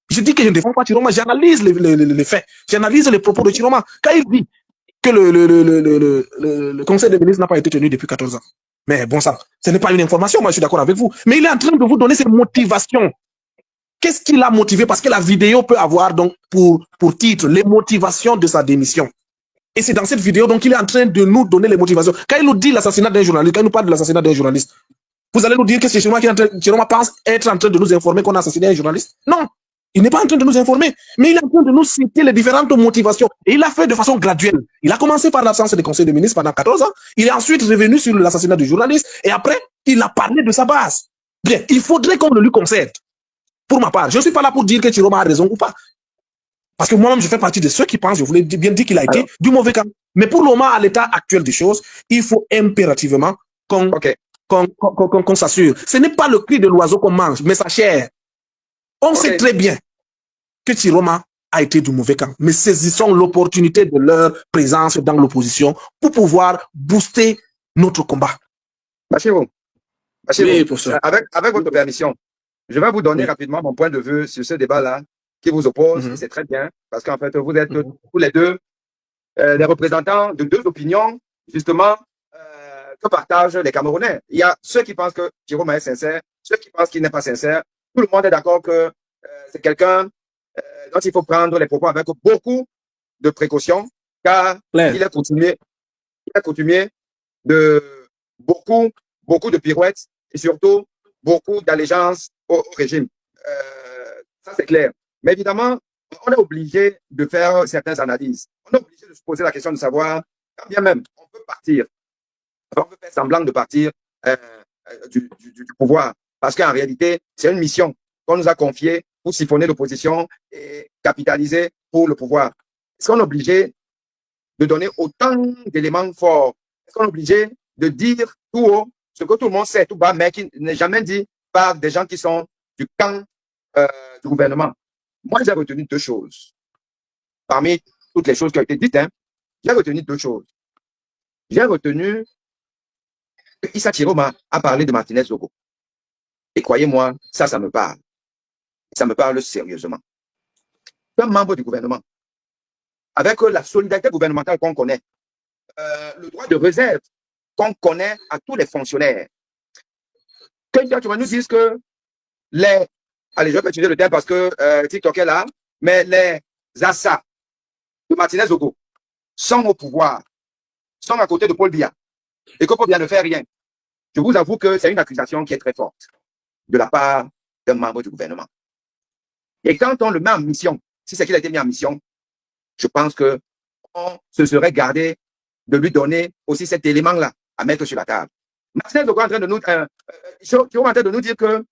Je dis que je ne défends pas Chiroma, j'analyse les faits, j'analyse les propos de Chiroma. Quand il dit que le conseil des ministres n'a pas été tenu depuis 14 ans. Mais bon sang, ce n'est pas une information, moi je suis d'accord avec vous. Mais il est en train de vous donner ses motivations. Qu'est-ce qui l'a motivé? Parce que la vidéo peut avoir donc pour titre les motivations de sa démission. Et c'est dans cette vidéo donc il est en train de nous donner les motivations. Quand il nous dit l'assassinat d'un journaliste, quand il nous parle de l'assassinat d'un journaliste, vous allez nous dire que c'est Chiroma pense être en train de nous informer qu'on a assassiné un journaliste? Non, il n'est pas en train de nous informer, mais il est en train de nous citer les différentes motivations. Et il l'a fait de façon graduelle. Il a commencé par l'absence des conseils de ministres pendant 14 ans. Il est ensuite revenu sur l'assassinat du journaliste. Et après, il a parlé de sa base. Bien, il faudrait qu'on le lui concède. Pour ma part, je ne suis pas là pour dire que Chiroma a raison ou pas. Parce que moi-même, je fais partie de ceux qui pensent, je voulais bien dire qu'il a été du mauvais camp. Mais pour le moment, à l'état actuel des choses, il faut impérativement qu'on s'assure. Ce n'est pas le cri de l'oiseau qu'on mange, mais sa chair. On sait très bien que Chiroma a été du mauvais camp. Mais saisissons l'opportunité de leur présence dans l'opposition pour pouvoir booster notre combat. Bachirou, oui, avec votre permission, je vais vous donner rapidement mon point de vue sur ce débat-là qui vous oppose. C'est très bien, parce qu'en fait, vous êtes tous les deux des représentants de deux opinions, justement, que partagent les Camerounais. Il y a ceux qui pensent que Chiroma est sincère, ceux qui pensent qu'il n'est pas sincère. Tout le monde est d'accord que c'est quelqu'un dont il faut prendre les propos avec beaucoup de précautions, car il est coutumier de beaucoup de pirouettes et surtout beaucoup d'allégeance au régime. Ça, c'est clair. Mais évidemment, on est obligé de faire certaines analyses. On est obligé de se poser la question de savoir, quand bien même on peut partir, on peut faire semblant de partir du pouvoir, parce qu'en réalité, c'est une mission qu'on nous a confiée pour siphonner l'opposition et capitaliser pour le pouvoir. Est-ce qu'on est obligé de donner autant d'éléments forts? Est-ce qu'on est obligé de dire tout haut ce que tout le monde sait tout bas, mais qui n'est jamais dit par des gens qui sont du camp du gouvernement? Moi, j'ai retenu deux choses. Parmi toutes les choses qui ont été dites, j'ai retenu deux choses. J'ai retenu que Issa Chiroma a parlé de Martinez Zogo. Et croyez-moi, ça me parle. Ça me parle sérieusement. Comme membre du gouvernement, avec la solidarité gouvernementale qu'on connaît, le droit de réserve qu'on connaît à tous les fonctionnaires, que tu vas nous dire que allez, je vais utiliser le terme parce que TikTok est là, mais les Assa de Martinez Zogo sont au pouvoir, sont à côté de Paul Biya. et que Paul Biya ne fait rien, je vous avoue que c'est une accusation qui est très forte de la part d'un membre du gouvernement. Et quand on le met en mission, si c'est qu'il a été mis en mission, je pense que on se serait gardé de lui donner aussi cet élément-là à mettre sur la table. Martinez Zogo est en train de nous, en train de nous dire que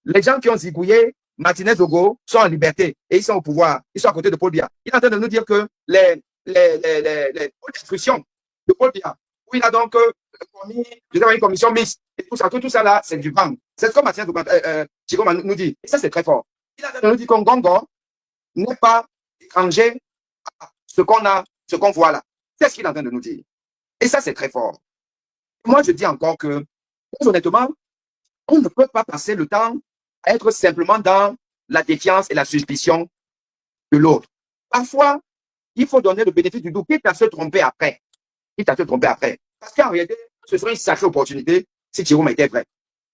les gens qui ont zigouillé Martinez Zogo sont en liberté et ils sont au pouvoir, ils sont à côté de Paul Biya. Il est en train de nous dire que les instructions de Paul Biya, où il a donc commis une commission mixte et tout ça là, c'est du vent. C'est ce que Martinez Zogo nous dit. Et ça, c'est très fort. Il est en train de nous dire qu'un Ngongo n'est pas étranger à ce qu'on voit là. C'est ce qu'il est en train de nous dire. Et ça, c'est très fort. Moi, je dis encore que, honnêtement, on ne peut pas passer le temps à être simplement dans la défiance et la suspicion de l'autre. Parfois, il faut donner le bénéfice du doute, quitte à se tromper après. Parce qu'en réalité, ce serait une sacrée opportunité si Chiroma était vrai.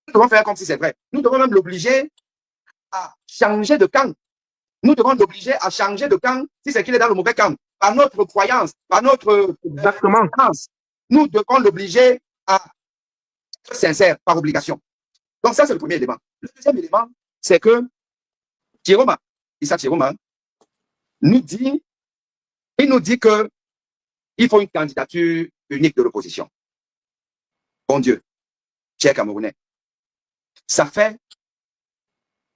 Nous devons faire comme si c'est vrai. Nous devons même l'obliger à changer de camp. Nous devons l'obliger à changer de camp si c'est qu'il est dans le mauvais camp. Par notre croyance, par notre croyance, nous devons l'obliger à être sincère par obligation. Donc ça, c'est le premier élément. Le deuxième élément, c'est que Issa Chiroma, nous dit que il faut une candidature unique de l'opposition. Bon Dieu, chers Camerounais, ça fait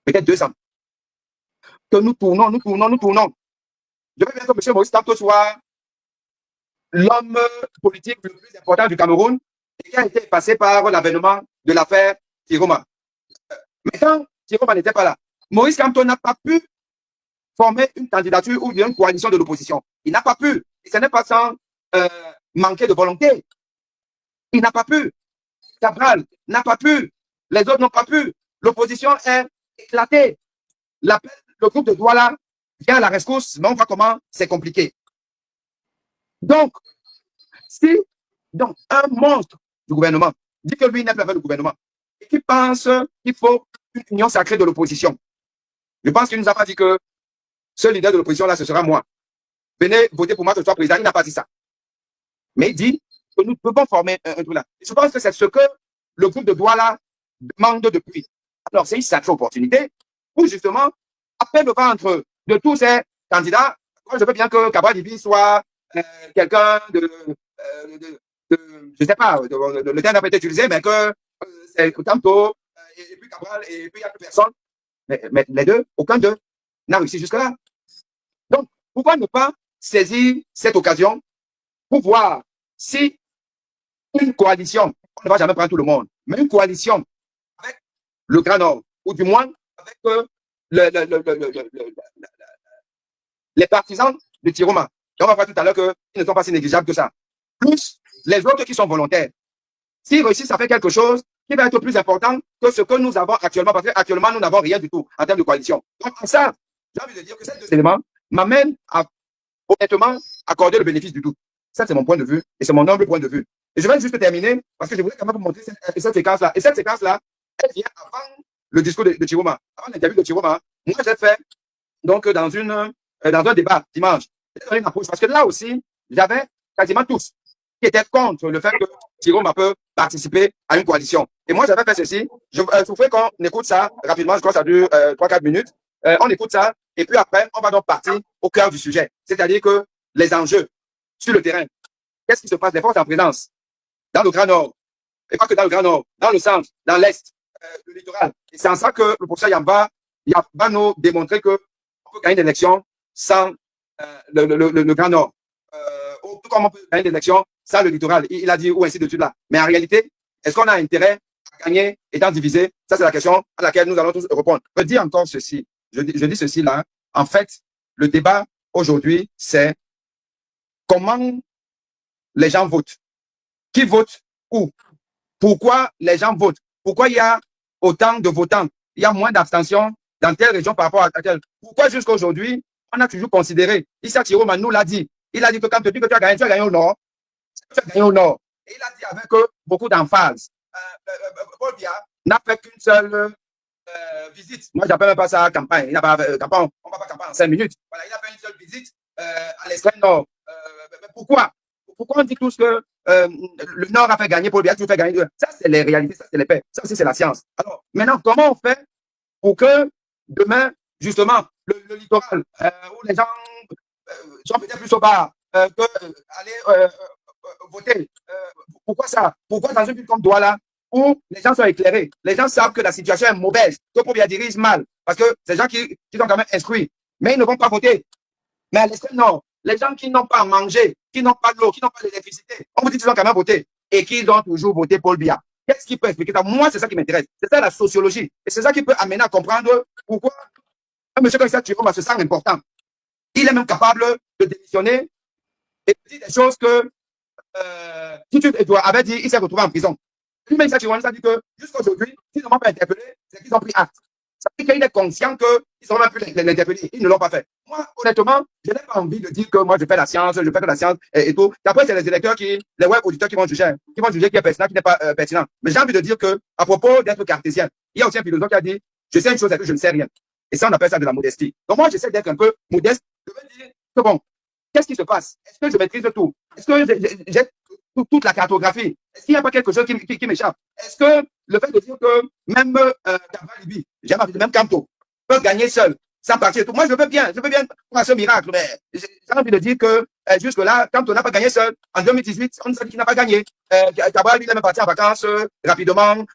peut-être 2 ans que nous tournons. Je veux bien que M. Maurice Kamto soit l'homme politique le plus important du Cameroun et qui a été passé par l'avènement de l'affaire Chiroma. Mais quand Chiroma n'était pas là, Maurice Kamto n'a pas pu former une candidature ou une coalition de l'opposition. Il n'a pas pu. Et ce n'est pas sans manquer de volonté. Il n'a pas pu. Cabral n'a pas pu. Les autres n'ont pas pu. L'opposition est éclatée. Le groupe de Douala vient à la rescousse, mais on voit comment c'est compliqué. Donc, si un monstre du gouvernement dit que lui n'est pas avec le gouvernement et qu'il pense qu'il faut une union sacrée de l'opposition, je pense qu'il ne nous a pas dit que ce leader de l'opposition là, ce sera moi. Venez voter pour moi que je sois président. Il n'a pas dit ça. Mais il dit que nous devons former un truc là. Et je pense que c'est ce que le groupe de Douala demande depuis. Alors, c'est une sacrée opportunité pour justement, après le ventre de tous ces candidats, moi, je veux bien que Cabral Dibi soit quelqu'un je sais pas, le terme n'a pas été utilisé, mais que c'est Kamto, et puis Cabral, et puis il n'y a plus personne. Mais les deux, aucun d'eux n'a réussi jusque-là. Donc, pourquoi ne pas saisir cette occasion pour voir si une coalition, on ne va jamais prendre tout le monde, mais une coalition avec le Grand Nord, ou du moins avec les partisans de Chiroma. Et on va voir tout à l'heure qu'ils ne sont pas si négligeables que ça. Plus les autres qui sont volontaires. S'ils réussissent à faire quelque chose qui va être plus important que ce que nous avons actuellement, parce qu'actuellement, nous n'avons rien du tout en termes de coalition. Donc, en ça, j'ai envie de dire que ces 2 éléments m'amènent à honnêtement accorder le bénéfice du doute. Ça, c'est mon point de vue et c'est mon humble point de vue. Et je vais juste terminer parce que je voulais quand même vous montrer cette séquence-là. Et cette séquence-là, elle vient avant le discours de Chiroma, avant l'interview de Chiroma. Moi, j'ai fait donc dans un débat dimanche. J'ai donné une approche parce que là aussi, j'avais quasiment tous qui étaient contre le fait que Chiroma peut participer à une coalition. Et moi, j'avais fait ceci. Je souffrais qu'on écoute ça rapidement. Je crois que ça dure 3-4 minutes. On écoute ça et puis après, on va donc partir au cœur du sujet. C'est-à-dire que les enjeux sur le terrain. Qu'est-ce qui se passe? Les forces en présence dans le Grand Nord. Et pas que dans le Grand Nord, dans le centre, dans l'Est, le littoral. Et c'est en ça que le professeur Yamba va nous démontrer qu'on peut gagner une élection sans le Grand Nord. Tout comme on peut gagner une élection sans le littoral. Il a dit ou ainsi de suite là. Mais en réalité, est-ce qu'on a intérêt à gagner étant divisé? Ça, c'est la question à laquelle nous allons tous répondre. Je dis encore ceci. Je dis ceci là. En fait, le débat aujourd'hui, c'est comment les gens votent. Qui vote où? Pourquoi les gens votent? Pourquoi il y a autant de votants? Il y a moins d'abstention dans telle région par rapport à telle. Pourquoi jusqu'à aujourd'hui, on a toujours considéré, Issa Chiroma nous l'a dit, il a dit que quand tu dis que tu as gagné au nord, tu as gagné au nord. Et il a dit avec beaucoup d'emphase. Paul Biya n'a fait qu'une seule visite. Moi, j'appelle même pas ça campagne. Il n'a pas campagne, on va pas campagne en 5 minutes. Voilà, il a fait une seule visite à l'extrême nord. Pourquoi on dit tous que le Nord a fait gagner Paul Biya, tu fais gagner. Ça, c'est les réalités, ça, c'est les faits. Ça aussi, c'est la science. Alors, maintenant, comment on fait pour que demain, justement, le littoral, où les gens sont peut-être plus au bar, aller voter. Pourquoi ça? Pourquoi dans une ville comme Douala, où les gens sont éclairés, les gens savent que la situation est mauvaise, que Paul Biya dirige mal, parce que ces gens qui sont quand même instruits, mais ils ne vont pas voter. Mais à l'extrême nord, les gens qui n'ont pas à manger, qui n'ont pas d'eau, qui n'ont pas d'électricité, on vous dit qu'ils ont quand même voté et qu'ils ont toujours voté Paul Biya. Qu'est-ce qui peut expliquer ça? Moi, c'est ça qui m'intéresse. C'est ça la sociologie. Et c'est ça qui peut amener à comprendre pourquoi un monsieur comme ça, Chiroma, se sent important. Il est même capable de démissionner et de dire des choses que Tutu Edouard avait dit, il s'est retrouvé en prison. Lui-même, ça dit que jusqu'aujourd'hui, s'ils ne m'ont pas interpellé, c'est qu'ils ont pris acte. Ça veut dire qu'il est conscient qu'ils auraient pu l'interpeller. Ils ne l'ont pas fait. Moi, honnêtement, je n'ai pas envie de dire que moi, je fais la science, je fais de la science et tout. Et après, c'est les électeurs les web auditeurs qui vont juger qui est pertinent, qui n'est pas pertinent. Mais j'ai envie de dire que, à propos d'être cartésien, il y a aussi un philosophe qui a dit, je sais une chose et que je ne sais rien. Et ça, on appelle ça de la modestie. Donc moi, j'essaie d'être un peu modeste. Je veux dire que bon, qu'est-ce qui se passe? Est-ce que je maîtrise tout? Est-ce que j'ai toute la cartographie? Est-ce qu'il n'y a pas quelque chose qui m'échappe? Est-ce que le fait de dire que même Libi, j'ai envie de même Camto, peut gagner seul, sans partir et tout. Moi, je veux bien pour ce miracle, mais j'ai envie de dire que jusque-là, Camto n'a pas gagné seul. En 2018, on sait qu'il n'a pas gagné. Cabral, il est même parti en vacances rapidement,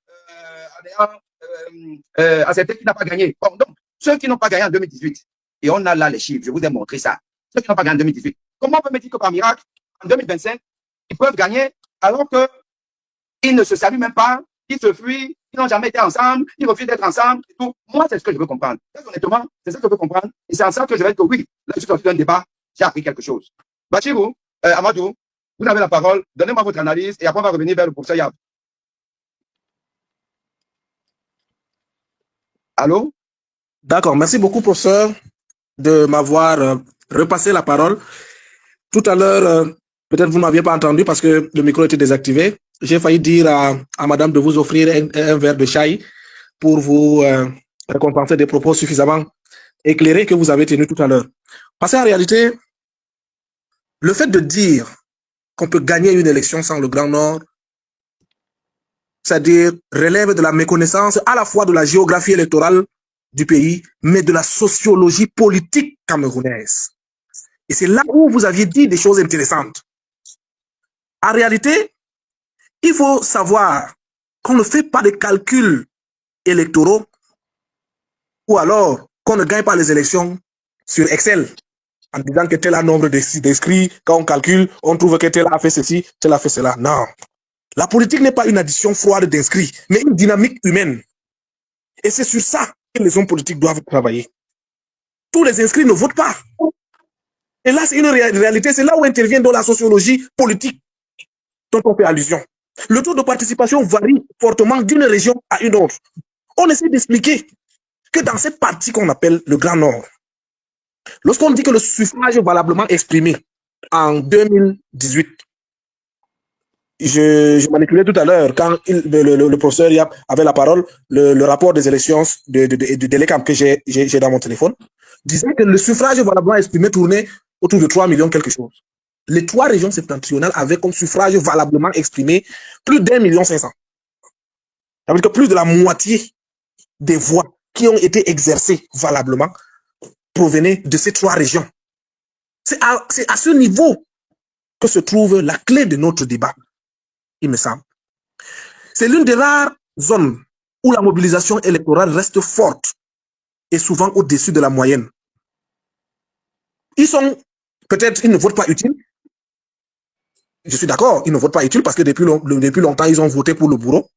accepté qu'il n'a pas gagné. Bon, donc, ceux qui n'ont pas gagné en 2018, et on a là les chiffres, je vous ai montré ça. Ceux qui n'ont pas gagné en 2018, comment on peut me dire que par miracle, en 2025, ils peuvent gagner alors qu'ils ne se saluent même pas, ils se fuient, ils n'ont jamais été ensemble, ils refusent d'être ensemble et tout. Moi, c'est ce que je veux comprendre. Très honnêtement, c'est ça que je veux comprendre. Et c'est en ça que je vais dire que oui, là, je suis sorti d'un débat, j'ai appris quelque chose. Bachirou, Amadou, vous avez la parole, donnez-moi votre analyse et après on va revenir vers le professeur Yab. Allô? D'accord, merci beaucoup, professeur, de m'avoir repassé la parole. Tout à l'heure, peut-être vous ne m'aviez pas entendu parce que le micro était désactivé. J'ai failli dire à madame de vous offrir un verre de chai pour vous récompenser des propos suffisamment éclairés que vous avez tenus tout à l'heure. Parce qu'en réalité, le fait de dire qu'on peut gagner une élection sans le Grand Nord, c'est-à-dire relève de la méconnaissance à la fois de la géographie électorale du pays, mais de la sociologie politique camerounaise. Et c'est là où vous aviez dit des choses intéressantes. En réalité, il faut savoir qu'on ne fait pas de calculs électoraux ou alors qu'on ne gagne pas les élections sur Excel en disant que tel a nombre d'inscrits, quand on calcule, on trouve que tel a fait ceci, tel a fait cela. Non. La politique n'est pas une addition froide d'inscrits, mais une dynamique humaine. Et c'est sur ça que les hommes politiques doivent travailler. Tous les inscrits ne votent pas. Et là, c'est une réalité. C'est là où intervient dans la sociologie politique dont on fait allusion. Le taux de participation varie fortement d'une région à une autre. On essaie d'expliquer que dans cette partie qu'on appelle le Grand Nord, lorsqu'on dit que le suffrage valablement exprimé en 2018, je manipulais tout à l'heure, quand le professeur Yap avait la parole, le rapport des élections de Delecam que j'ai dans mon téléphone, disait que le suffrage valablement exprimé tournait autour de 3 millions quelque chose. Les 3 régions septentrionales avaient comme suffrage valablement exprimé plus d'1,5 million. Ça veut dire que plus de la moitié des voix qui ont été exercées valablement provenaient de ces 3 régions. C'est à ce niveau que se trouve la clé de notre débat, il me semble. C'est l'une des rares zones où la mobilisation électorale reste forte et souvent au-dessus de la moyenne. Peut-être ils ne votent pas utile. Je suis d'accord, ils ne votent pas utile parce que depuis longtemps, ils ont voté pour le bourreau.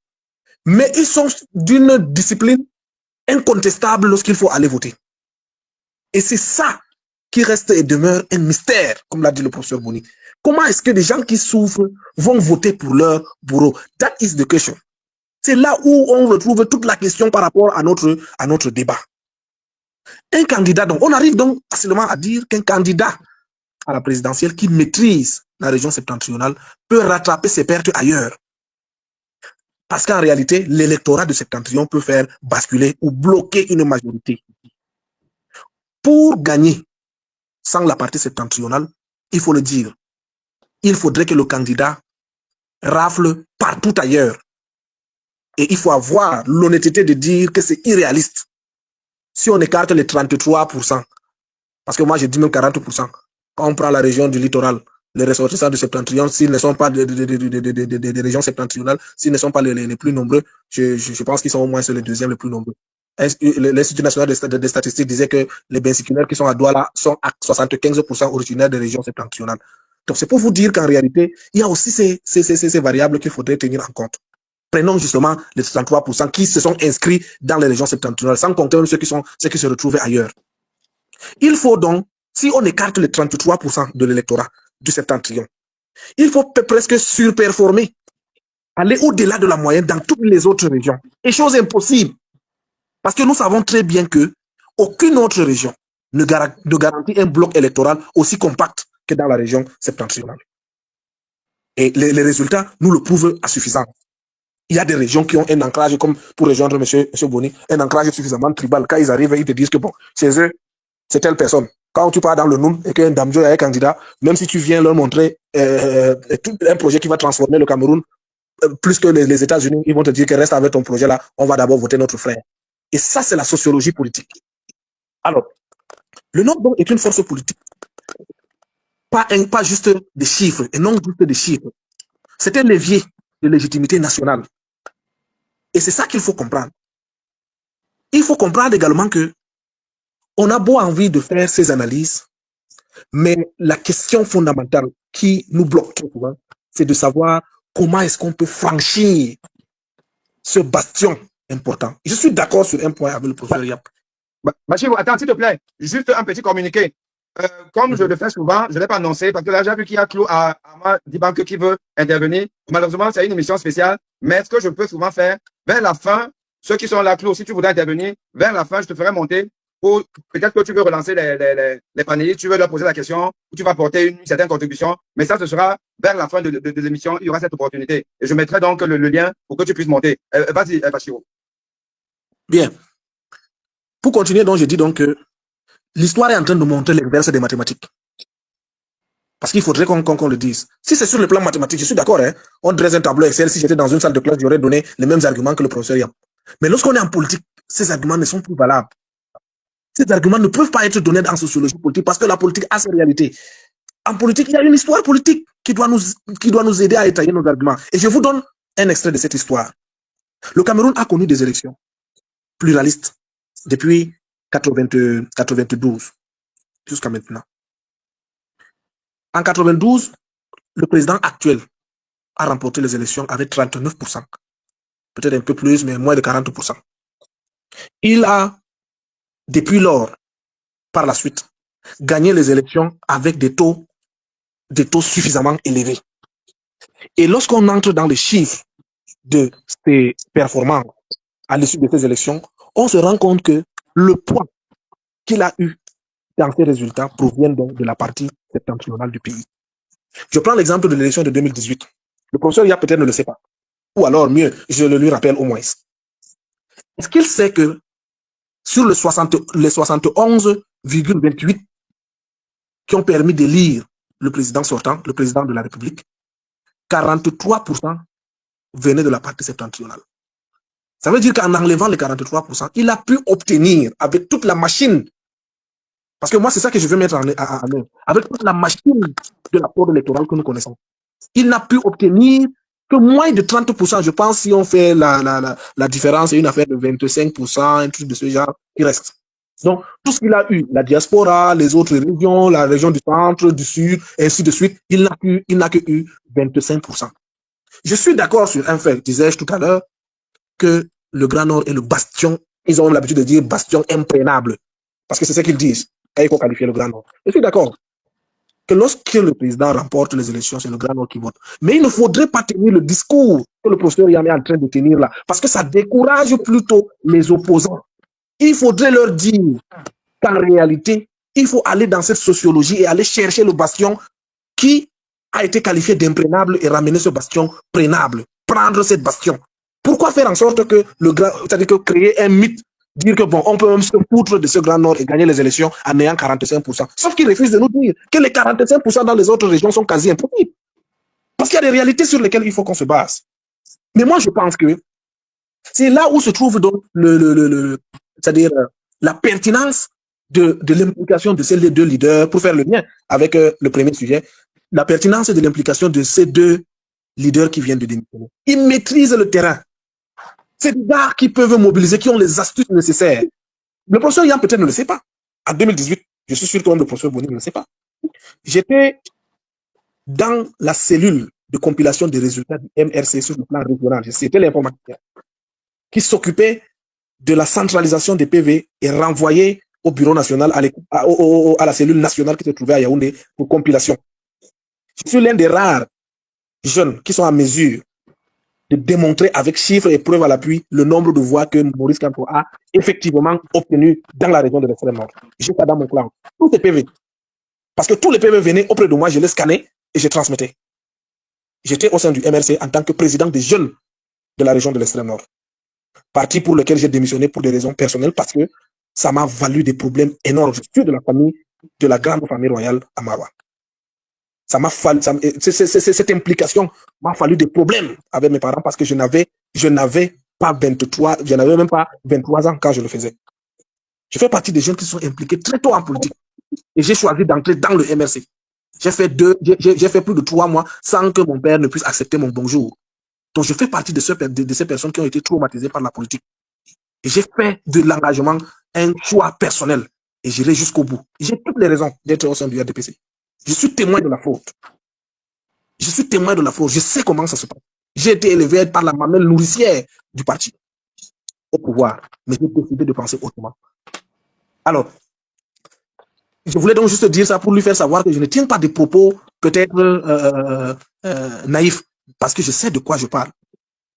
Mais ils sont d'une discipline incontestable lorsqu'il faut aller voter. Et c'est ça qui reste et demeure un mystère, comme l'a dit le professeur Boni. Comment est-ce que des gens qui souffrent vont voter pour leur bourreau? That is the question. C'est là où on retrouve toute la question par rapport à notre débat. Un candidat, donc, on arrive donc facilement à dire qu'un candidat à la présidentielle qui maîtrise la région septentrionale peut rattraper ses pertes ailleurs. Parce qu'en réalité, l'électorat de septentrion peut faire basculer ou bloquer une majorité. Pour gagner sans la partie septentrionale, il faut le dire, il faudrait que le candidat rafle partout ailleurs. Et il faut avoir l'honnêteté de dire que c'est irréaliste. Si on écarte les 33%, parce que moi j'ai dit même 40%, quand on prend la région du littoral, les ressortissants du septentrion, s'ils ne sont pas des régions septentrionales, s'ils ne sont pas les plus nombreux, je pense qu'ils sont au moins les deuxièmes les plus nombreux. L'Institut national des statistiques disait que les bensicunaires qui sont à Douala sont à 75% originaires des régions septentrionales. Donc c'est pour vous dire qu'en réalité, il y a aussi ces variables qu'il faudrait tenir en compte. Prenons justement les 33% qui se sont inscrits dans les régions septentrionales, sans compter ceux qui se retrouvaient ailleurs. Il faut donc, si on écarte les 33% de l'électorat du septentrion, il faut presque surperformer, aller au-delà de la moyenne dans toutes les autres régions. Et chose impossible, parce que nous savons très bien que aucune autre région ne garantit un bloc électoral aussi compact que dans la région septentrionale. Et les résultats nous le prouvent à suffisance. Il y a des régions qui ont un ancrage, comme pour rejoindre M. Boni, un ancrage suffisamment tribal. Quand ils arrivent, ils te disent que bon, chez eux, c'est telle personne. Quand tu pars dans le Noun et qu'un Damjo est candidat, même si tu viens leur montrer un projet qui va transformer le Cameroun, plus que les États-Unis, ils vont te dire que reste avec ton projet là, on va d'abord voter notre frère. Et ça, c'est la sociologie politique. Alors, le Nord est une force politique. Pas juste des chiffres, et non juste des chiffres. C'est un levier de légitimité nationale. Et c'est ça qu'il faut comprendre. Il faut comprendre également que on a beau envie de faire ces analyses, mais la question fondamentale qui nous bloque trop souvent, c'est de savoir comment est-ce qu'on peut franchir ce bastion important. Je suis d'accord sur un point avec le professeur Yap. Bachirou, attends, s'il te plaît, juste un petit communiqué. Comme je le fais souvent, je ne l'ai pas annoncé parce que là, j'ai vu qu'il y a Claude Ama Dibanque qui veut intervenir. Malheureusement, c'est une émission spéciale, mais ce que je peux souvent faire, vers la fin, ceux qui sont là, Claude, si tu voudrais intervenir, vers la fin, je te ferai monter pour peut-être que tu veux relancer les panélistes, tu veux leur poser la question, ou tu vas apporter une certaine contribution, mais ça, ce sera vers la fin de l'émission, il y aura cette opportunité. Et je mettrai donc le lien pour que tu puisses monter. Vas-y, Bachirou. Bien. Pour continuer, donc, je dis donc que l'histoire est en train de montrer l'inverse des mathématiques. Parce qu'il faudrait qu'on le dise. Si c'est sur le plan mathématique, je suis d'accord, hein, on dresse un tableau Excel, si j'étais dans une salle de classe, j'aurais donné les mêmes arguments que le professeur Yam. Mais lorsqu'on est en politique, ces arguments ne sont plus valables. Ces arguments ne peuvent pas être donnés en sociologie politique parce que la politique a ses réalités. En politique, il y a une histoire politique qui doit nous aider à étayer nos arguments. Et je vous donne un extrait de cette histoire. Le Cameroun a connu des élections pluralistes depuis 92 jusqu'à maintenant. En 92, le président actuel a remporté les élections avec 39%. Peut-être un peu plus, mais moins de 40%. Il a, depuis lors, par la suite, gagné les élections avec des taux suffisamment élevés. Et lorsqu'on entre dans les chiffres de ces performances à l'issue de ces élections, on se rend compte que le poids qu'il a eu dans ces résultats provient donc de la partie septentrionale du pays. Je prends l'exemple de l'élection de 2018. Le professeur Yap peut-être ne le sait pas. Ou alors, mieux, je le lui rappelle au moins. Est-ce qu'il sait que sur les 71,28 qui ont permis d'élire le président sortant, le président de la République, 43% venaient de la partie septentrionale. Ça veut dire qu'en enlevant les 43%, il a pu obtenir avec toute la machine, parce que moi c'est ça que je veux mettre en œuvre, avec toute la machine de l'apport électoral que nous connaissons, il n'a pu obtenir que moins de 30%. Je pense si on fait la différence, c'est une affaire de 25%, un truc de ce genre qui reste. Donc, tout ce qu'il a eu, la diaspora, les autres régions, la région du centre, du sud, ainsi de suite, il n'a que eu 25%. Je suis d'accord sur un fait, disais-je tout à l'heure, que le Grand Nord est le bastion, ils ont l'habitude de dire bastion imprégnable, parce que c'est ce qu'ils disent quand il faut qualifier le Grand Nord. Je suis d'accord que lorsque le président remporte les élections, c'est le Grand Nord qui vote. Mais il ne faudrait pas tenir le discours que le professeur Yam est en train de tenir là, parce que ça décourage plutôt les opposants. Il faudrait leur dire qu'en réalité, il faut aller dans cette sociologie et aller chercher le bastion qui a été qualifié d'imprégnable et ramener ce bastion prégnable. Prendre cette bastion. Pourquoi faire en sorte que c'est-à-dire que créer un mythe, dire que bon, on peut même se foutre de ce Grand Nord et gagner les élections en ayant 45%. Sauf qu'ils refusent de nous dire que les 45% dans les autres régions sont quasi impossibles. Parce qu'il y a des réalités sur lesquelles il faut qu'on se base. Mais moi, je pense que c'est là où se trouve donc c'est-à-dire la pertinence de l'implication de ces deux leaders, pour faire le lien avec le premier sujet, la pertinence de l'implication de ces deux leaders qui viennent de démissionner. Ils maîtrisent le terrain. C'est des gars qui peuvent mobiliser, qui ont les astuces nécessaires. Le professeur Yann peut-être ne le sait pas. En 2018, je suis sûr que même le professeur Boni ne le sait pas. J'étais dans la cellule de compilation des résultats du MRC sur le plan régional. C'était l'informaticien qui s'occupait de la centralisation des PV et renvoyé au bureau national, à la cellule nationale qui se trouvait à Yaoundé pour compilation. Je suis l'un des rares jeunes qui sont en mesure de démontrer avec chiffres et preuves à l'appui le nombre de voix que Maurice Kamto a effectivement obtenu dans la région de l'extrême nord. J'ai ça dans mon plan. Tous ces PV. Parce que tous les PV venaient auprès de moi, je les scannais et je transmettais. J'étais au sein du MRC en tant que président des jeunes de la région de l'extrême nord. Parti pour lequel j'ai démissionné pour des raisons personnelles parce que ça m'a valu des problèmes énormes. Je suis de la famille, de la grande famille royale à Maroua. Ça m'a fallu, cette implication m'a fallu des problèmes avec mes parents parce que je n'avais pas 23, je n'avais même pas 23 ans quand je le faisais. Je fais partie des jeunes qui sont impliqués très tôt en politique. Et j'ai choisi d'entrer dans le MRC. J'ai fait plus de 3 mois sans que mon père ne puisse accepter mon bonjour. Donc, je fais partie de ces personnes qui ont été traumatisées par la politique. Et j'ai fait de l'engagement un choix personnel. Et j'irai jusqu'au bout. J'ai toutes les raisons d'être au sein du RDPC. Je suis témoin de la faute. Je suis témoin de la faute. Je sais comment ça se passe. J'ai été élevé par la mamelle nourricière du parti au pouvoir. Mais j'ai décidé de penser autrement. Alors, je voulais donc juste dire ça pour lui faire savoir que je ne tiens pas des propos peut-être naïfs, parce que je sais de quoi je parle.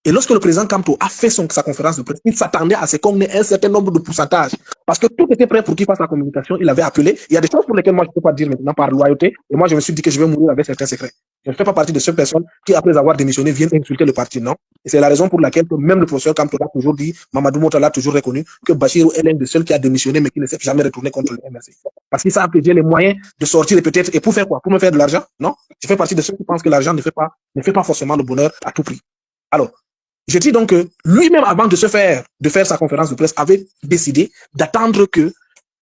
Et lorsque le président Kamto a fait sa conférence de presse, il s'attendait à ce qu'on ait un certain nombre de pourcentages. Parce que tout était prêt pour qu'il fasse la communication. Il avait appelé. Il y a des choses pour lesquelles moi je ne peux pas dire maintenant par loyauté. Et moi je me suis dit que je vais mourir avec certains secrets. Je ne fais pas partie de ces personnes qui, après avoir démissionné, viennent insulter le parti. Non. Et c'est la raison pour laquelle même le professeur Kamto a toujours dit, Mamadou Mota l'a toujours reconnu, que Bachirou est l'un des seuls qui a démissionné mais qui ne s'est jamais retourné contre le MRC. Parce qu'il savent que j'ai les moyens de sortir et peut-être, et pour faire quoi? Pour me faire de l'argent? Non. Je fais partie de ceux qui pensent que l'argent ne fait pas forcément le bonheur à tout prix. Alors, je dis donc que lui-même, avant de faire sa conférence de presse, avait décidé d'attendre que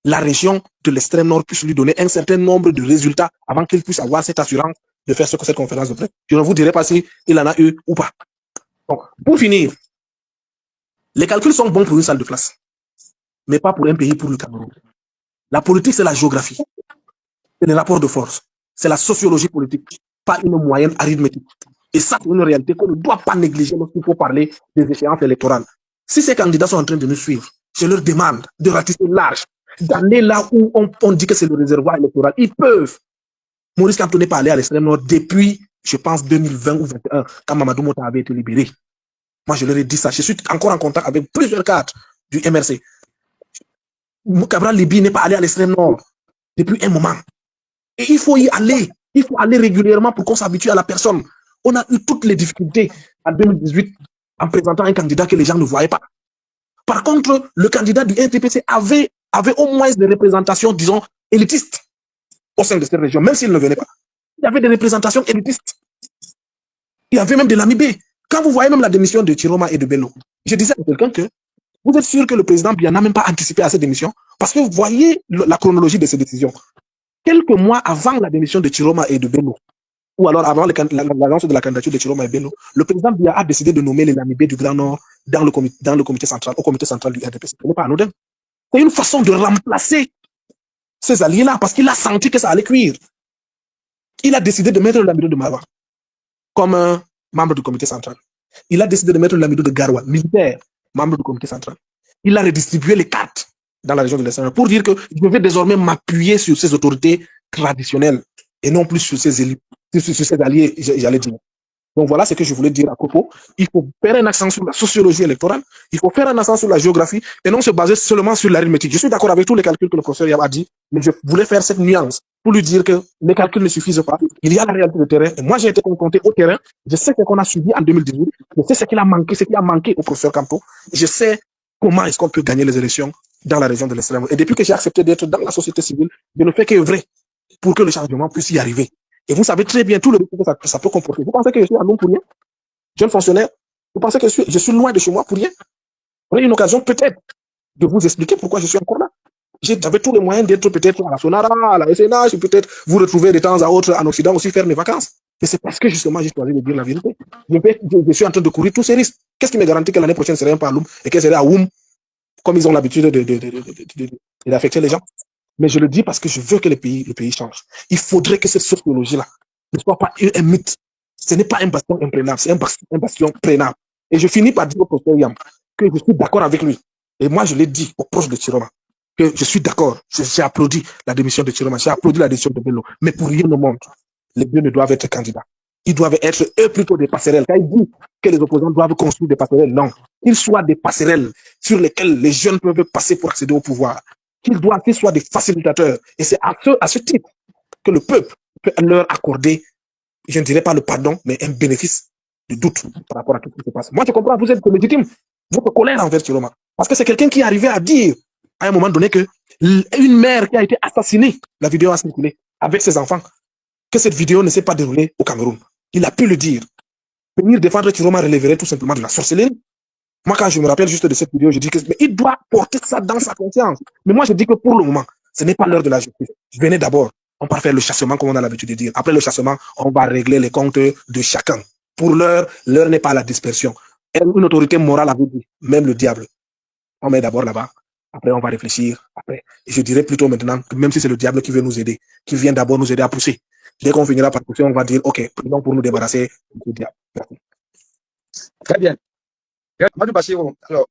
la région de l'extrême nord puisse lui donner un certain nombre de résultats avant qu'il puisse avoir cette assurance de faire cette conférence de presse. Je ne vous dirai pas s'il en a eu ou pas. Donc, pour finir, les calculs sont bons pour une salle de classe, mais pas pour un pays, pour le Cameroun. La politique, c'est la géographie, c'est les rapports de force, c'est la sociologie politique, pas une moyenne arithmétique. Et ça, c'est une réalité qu'on ne doit pas négliger lorsqu'il faut parler des échéances électorales. Si ces candidats sont en train de nous suivre, je leur demande de ratisser large, d'aller là où on dit que c'est le réservoir électoral. Ils peuvent. Maurice Kamto n'est pas allé à l'extrême nord depuis, je pense, 2020 ou 2021, quand Mamadou Mota avait été libéré. Moi, je leur ai dit ça. Je suis encore en contact avec plusieurs cadres du MRC. Cabral Libi n'est pas allé à l'extrême nord depuis un moment. Et il faut y aller. Il faut aller régulièrement pour qu'on s'habitue à la personne. On a eu toutes les difficultés en 2018 en présentant un candidat que les gens ne voyaient pas. Par contre, le candidat du RTPC avait au moins des représentations, disons, élitistes au sein de cette région, même s'il ne venait pas. Il y avait des représentations élitistes. Il y avait même de l'AMIB. Quand vous voyez même la démission de Chiroma et de Bello, je disais à quelqu'un que vous êtes sûr que le président Biya n'a même pas anticipé à cette démission, parce que vous voyez la chronologie de ces décisions. Quelques mois avant la démission de Chiroma et de Bello, ou alors avant l'annonce de la candidature de Chiroma et Bello, le président Biya a décidé de nommer les Namibés du Grand Nord dans le comité central, au comité central du RDPC. Ce n'est pas anodin. C'est une façon de remplacer ces alliés-là, parce qu'il a senti que ça allait cuire. Il a décidé de mettre le Lamido de Maroua comme un membre du comité central. Il a décidé de mettre le Lamido de Garoua, militaire, membre du comité central. Il a redistribué les cartes dans la région de l'Est pour dire que je vais désormais m'appuyer sur ces autorités traditionnelles et non plus sur ces élus, sur ces alliés, j'allais dire. Donc voilà ce que je voulais dire à propos. Il faut faire un accent sur la sociologie électorale, il faut faire un accent sur la géographie et non se baser seulement sur l'arithmétique. Je suis d'accord avec tous les calculs que le professeur Yab a dit, mais je voulais faire cette nuance pour lui dire que les calculs ne suffisent pas. Il y a la réalité du terrain. Et moi, j'ai été confronté au terrain. Je sais ce qu'on a subi en 2018. Je sais ce qui a manqué au professeur Kamto. Je sais comment est-ce qu'on peut gagner les élections dans la région de l'extrême. Et depuis que j'ai accepté d'être dans la société civile, je ne fais qu'œuvrer pour que le changement puisse y arriver. Et vous savez très bien tout le risque que ça peut comporter. Vous pensez que je suis à Londres pour rien? Jeune fonctionnaire, vous pensez que je suis loin de chez moi pour rien? Vous avez une occasion peut-être de vous expliquer pourquoi je suis encore là. J'avais tous les moyens d'être peut-être à la Sonara, à la SNH, peut-être vous retrouver de temps à autre en Occident aussi faire mes vacances. Mais c'est parce que justement j'ai choisi de dire la vérité. Je suis en train de courir tous ces risques. Qu'est-ce qui me garantit que l'année prochaine, ce serait pas à Loum et qu'elle serait à Woum, comme ils ont l'habitude d'affecter les gens? Mais je le dis parce que je veux que le pays change. Il faudrait que cette sociologie-là ne soit pas un mythe. Ce n'est pas un bastion imprégnable, c'est un bastion prénable. Et je finis par dire au professeur Yam que je suis d'accord avec lui. Et moi, je l'ai dit aux proches de Chiroma, que je suis d'accord. J'ai applaudi la démission de Chiroma, j'ai applaudi la démission de Bello. Mais pour rien au monde, les deux ne doivent être candidats. Ils doivent être, eux, plutôt des passerelles. Quand ils disent que les opposants doivent construire des passerelles, non. Qu'ils soient des passerelles sur lesquelles les jeunes peuvent passer pour accéder au pouvoir. Qu'ils soient des facilitateurs. Et c'est à ce titre que le peuple peut leur accorder, je ne dirais pas le pardon, mais un bénéfice de doute par rapport à tout ce qui se passe. Moi, je comprends, vous êtes légitime, votre colère envers Chiroma. Parce que c'est quelqu'un qui est arrivé à dire, à un moment donné, que une mère qui a été assassinée, la vidéo a circulé, avec ses enfants, que cette vidéo ne s'est pas déroulée au Cameroun. Il a pu le dire. Venir défendre Chiroma relèverait tout simplement de la sorcellerie. Moi, quand je me rappelle juste de cette vidéo, je dis que mais il doit porter ça dans sa conscience. Mais moi, je dis que pour le moment, ce n'est pas l'heure de la justice. Venez d'abord, on va faire le chassement, comme on a l'habitude de dire. Après le chassement, on va régler les comptes de chacun. Pour l'heure n'est pas à la dispersion. Une autorité morale avait dit, même le diable. On met d'abord là-bas, après on va réfléchir. Après, et je dirais plutôt maintenant que même si c'est le diable qui veut nous aider, qui vient d'abord nous aider à pousser. Dès qu'on finira par pousser, on va dire, OK, prions pour nous débarrasser du diable. Merci. Très bien. Amadou Bassirou, alors,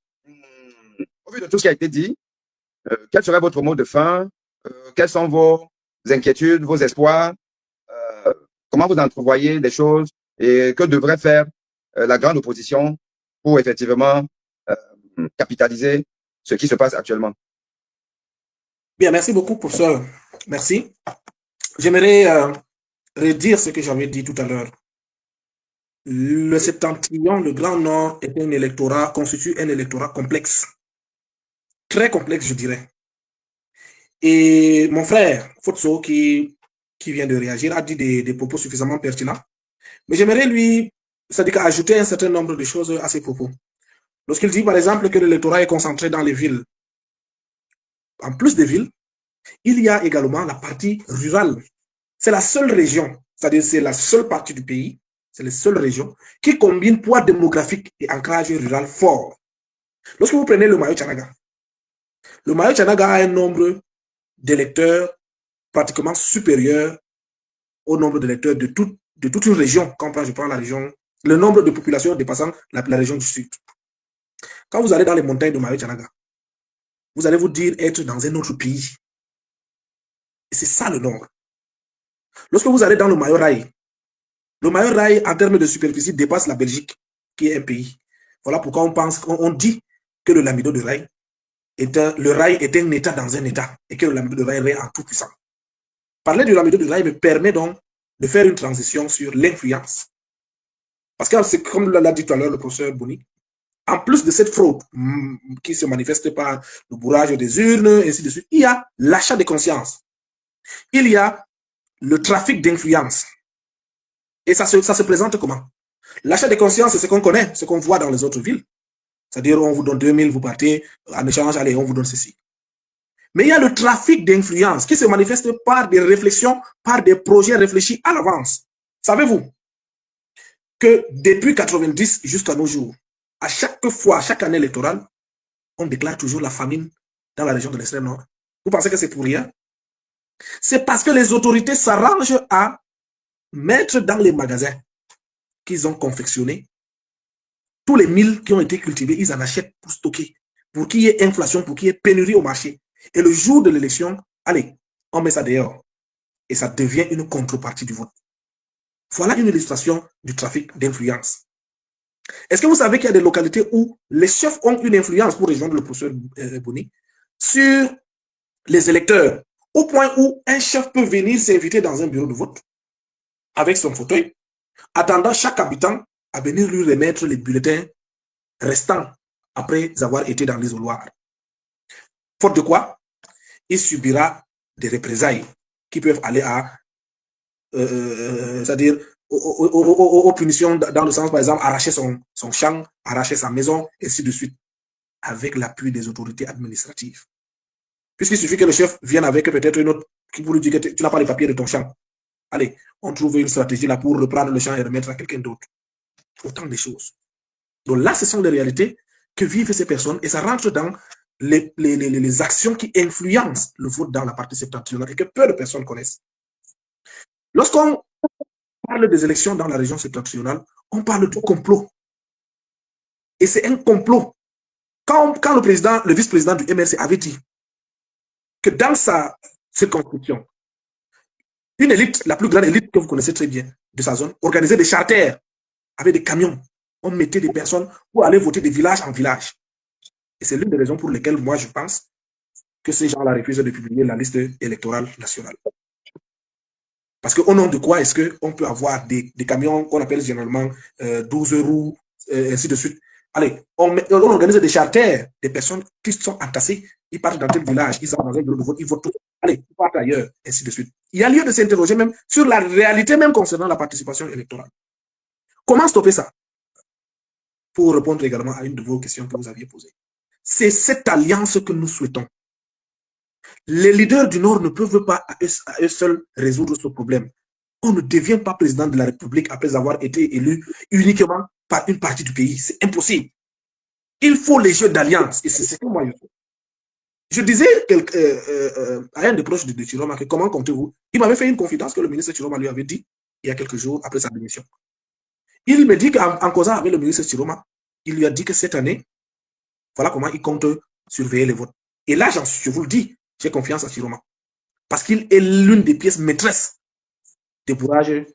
au vu de tout ce qui a été dit, quel serait votre mot de fin? Quelles sont vos inquiétudes, vos espoirs? Comment vous entrevoyez les choses et que devrait faire la grande opposition pour effectivement capitaliser ce qui se passe actuellement? Bien, merci beaucoup pour ça. Merci. J'aimerais redire ce que j'avais dit tout à l'heure. Le septentrion, le Grand Nord, est un électorat, constitue un électorat complexe. Très complexe, je dirais. Et mon frère, Fotso, qui vient de réagir, a dit des propos suffisamment pertinents. Mais j'aimerais lui, c'est-à-dire ajouter un certain nombre de choses à ses propos. Lorsqu'il dit, par exemple, que l'électorat est concentré dans les villes, en plus des villes, il y a également la partie rurale. C'est la seule région, c'est-à-dire c'est la seule partie du pays, c'est les seules régions qui combinent poids démographique et ancrage rural fort. Lorsque vous prenez le Mayo-Tchanaga a un nombre d'électeurs pratiquement supérieur au nombre d'électeurs de toute une région. Quand je prends la région, le nombre de populations dépassant la région du Sud. Quand vous allez dans les montagnes de Mayo-Tchanaga, vous allez vous dire être dans un autre pays. Et c'est ça le nombre. Lorsque vous allez dans le Mayo-Raï, en termes de superficie, dépasse la Belgique, qui est un pays. Voilà pourquoi on dit que le Lamido de Raï le Raï est un État dans un État et que le Lamido de Raï est en tout puissant. Parler du Lamido de Raï me permet donc de faire une transition sur l'influence. Parce que c'est comme l'a dit tout à l'heure le professeur Boni, en plus de cette fraude qui se manifeste par le bourrage des urnes, et ainsi de suite, il y a l'achat de conscience. Il y a le trafic d'influence. Et ça se présente comment? L'achat de conscience, c'est ce qu'on connaît, ce qu'on voit dans les autres villes. C'est-à-dire, on vous donne 2000, vous partez, en échange, allez, on vous donne ceci. Mais il y a le trafic d'influence qui se manifeste par des réflexions, par des projets réfléchis à l'avance. Savez-vous que depuis 90 jusqu'à nos jours, à chaque année électorale, on déclare toujours la famine dans la région de l'extrême nord. Vous pensez que c'est pour rien? C'est parce que les autorités s'arrangent à mettre dans les magasins qu'ils ont confectionnés tous les milles qui ont été cultivés, ils en achètent pour stocker, pour qu'il y ait inflation, pour qu'il y ait pénurie au marché. Et le jour de l'élection, allez, on met ça dehors. Et ça devient une contrepartie du vote. Voilà une illustration du trafic d'influence. Est-ce que vous savez qu'il y a des localités où les chefs ont une influence, pour rejoindre le professeur Boni, sur les électeurs, au point où un chef peut venir s'inviter dans un bureau de vote avec son fauteuil, attendant chaque habitant à venir lui remettre les bulletins restants après avoir été dans l'isoloir. Faute de quoi, il subira des représailles qui peuvent aller à c'est-à-dire aux punitions dans le sens, par exemple, arracher son champ, arracher sa maison, et ainsi de suite, avec l'appui des autorités administratives. Puisqu'il suffit que le chef vienne avec peut-être une autre qui pour lui dire que tu n'as pas les papiers de ton champ. Allez, on trouve une stratégie là pour reprendre le champ et remettre à quelqu'un d'autre. Autant de choses. Donc là, ce sont les réalités que vivent ces personnes et ça rentre dans les actions qui influencent le vote dans la partie septentrionale et que peu de personnes connaissent. Lorsqu'on parle des élections dans la région septentrionale, on parle du complot. Et c'est un complot. Quand le vice-président du MRC avait dit que dans sa circonscription, une élite, la plus grande élite que vous connaissez très bien de sa zone, organisait des charters avec des camions. On mettait des personnes pour aller voter de village en village. Et c'est l'une des raisons pour lesquelles moi je pense que ces gens-là refusent de publier la liste électorale nationale. Parce qu'au nom de quoi est-ce qu'on peut avoir des camions qu'on appelle généralement 12 roues, ainsi de suite. Allez, on organise des charters, des personnes qui sont entassées, ils partent dans tel village, ils sont dans un bureau de vote, ils votent tout. Allez, ils partent ailleurs, ainsi de suite. Il y a lieu de s'interroger même sur la réalité même concernant la participation électorale. Comment stopper ça? Pour répondre également à une de vos questions que vous aviez posées. C'est cette alliance que nous souhaitons. Les leaders du Nord ne peuvent pas à eux seuls résoudre ce problème. On ne devient pas président de la République après avoir été élu uniquement par une partie du pays. C'est impossible. Il faut les jeux d'alliance. Et c'est ce que moi je fais. Je disais à un des proches de Chiroma que comment comptez-vous? Il m'avait fait une confidence que le ministre Chiroma lui avait dit il y a quelques jours après sa démission. Il me dit qu'en causant avec le ministre Chiroma, il lui a dit que cette année, voilà comment il compte surveiller les votes. Et là, je vous le dis, j'ai confiance à Chiroma. Parce qu'il est l'une des pièces maîtresses des bourrages.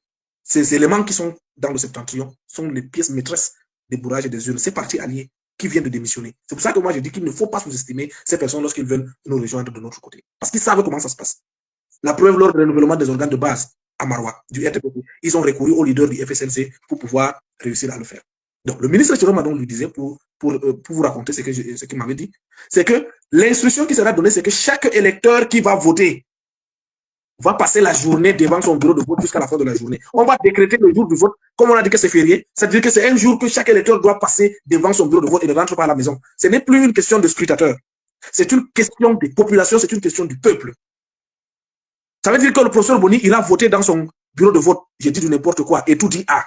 Ces éléments qui sont dans le septentrion sont les pièces maîtresses des bourrages et des urnes. Ces partis alliés qui viennent de démissionner. C'est pour ça que moi, je dis qu'il ne faut pas sous-estimer ces personnes lorsqu'ils veulent nous rejoindre de notre côté. Parce qu'ils savent comment ça se passe. La preuve, lors du renouvellement des organes de base à Maroua, du RTPP, ils ont recouru au leader du FSLC pour pouvoir réussir à le faire. Donc, le ministre Chiroma donc lui disait, pour vous raconter ce qu'il m'avait dit, c'est que l'instruction qui sera donnée, c'est que chaque électeur qui va voter va passer la journée devant son bureau de vote jusqu'à la fin de la journée. On va décréter le jour du vote, comme on a dit que c'est férié, c'est-à-dire que c'est un jour que chaque électeur doit passer devant son bureau de vote et ne rentre pas à la maison. Ce n'est plus une question de scrutateur. C'est une question des populations, c'est une question du peuple. Ça veut dire que le professeur Boni, il a voté dans son bureau de vote, j'ai dit du n'importe quoi, et tout dit A.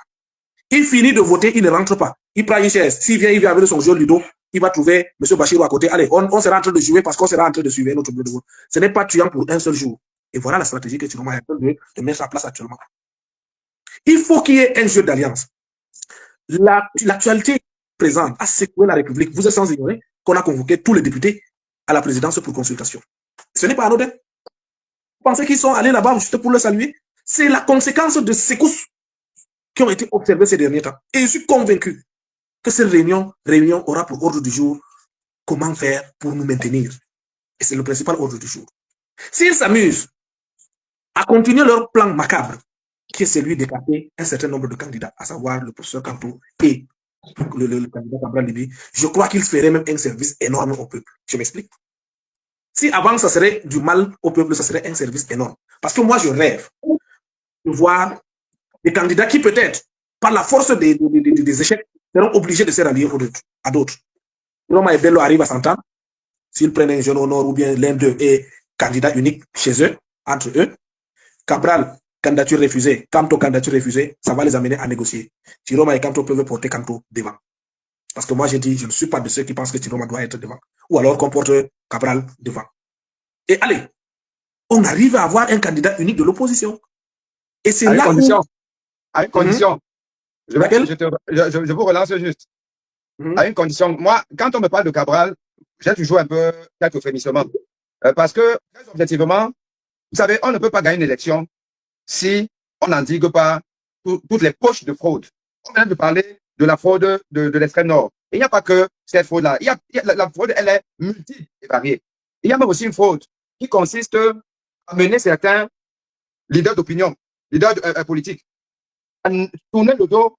Il finit de voter, il ne rentre pas. Il prend une chaise. S'il vient, il vient avec son jeu Ludo, il va trouver M. Bachirou à côté. Allez, on sera en train de jouer parce qu'on sera en train de suivre notre bureau de vote. Ce n'est pas tuant pour un seul jour. Et voilà la stratégie que Chiroma est en train de mettre en place actuellement. Il faut qu'il y ait un jeu d'alliance. L'actualité présente a secoué la République. Vous êtes sans ignorer qu'on a convoqué tous les députés à la présidence pour consultation. Ce n'est pas anodin. Vous pensez qu'ils sont allés là-bas juste pour le saluer? C'est la conséquence de secousses qui ont été observées ces derniers temps. Et je suis convaincu que cette réunion aura pour ordre du jour comment faire pour nous maintenir. Et c'est le principal ordre du jour. S'ils s'amusent à continuer leur plan macabre, qui est celui d'écarter un certain nombre de candidats, à savoir le professeur Kanto et le candidat Cabral Libye, je crois qu'ils feraient même un service énorme au peuple. Je m'explique. Si avant ça serait du mal au peuple, ça serait un service énorme. Parce que moi, je rêve de voir des candidats qui peut-être, par la force des échecs, seront obligés de se rallier à d'autres. Roma et Bello arrivent à s'entendre. S'ils prennent un jeune au nord ou bien l'un d'eux est candidat unique chez eux, entre eux, Cabral, candidature refusée, Kanto, candidature refusée, ça va les amener à négocier. Chiroma et Kanto peuvent porter Kanto devant. Parce que moi, j'ai dit, je ne suis pas de ceux qui pensent que Chiroma doit être devant. Ou alors qu'on porte Cabral devant. Et allez, on arrive à avoir un candidat unique de l'opposition. Et c'est là où... À une condition. Je vous relance juste. À une condition. Moi, quand on me parle de Cabral, j'ai toujours un peu quelques frémissements. Parce que, très objectivement, vous savez, on ne peut pas gagner une élection si on n'endigue pas toutes les poches de fraude. On vient de parler de la fraude de l'extrême nord. Et il n'y a pas que cette fraude-là. La fraude, elle est multiple et variée. Il y a même aussi une fraude qui consiste à mener certains leaders d'opinion, leaders politiques, à tourner le dos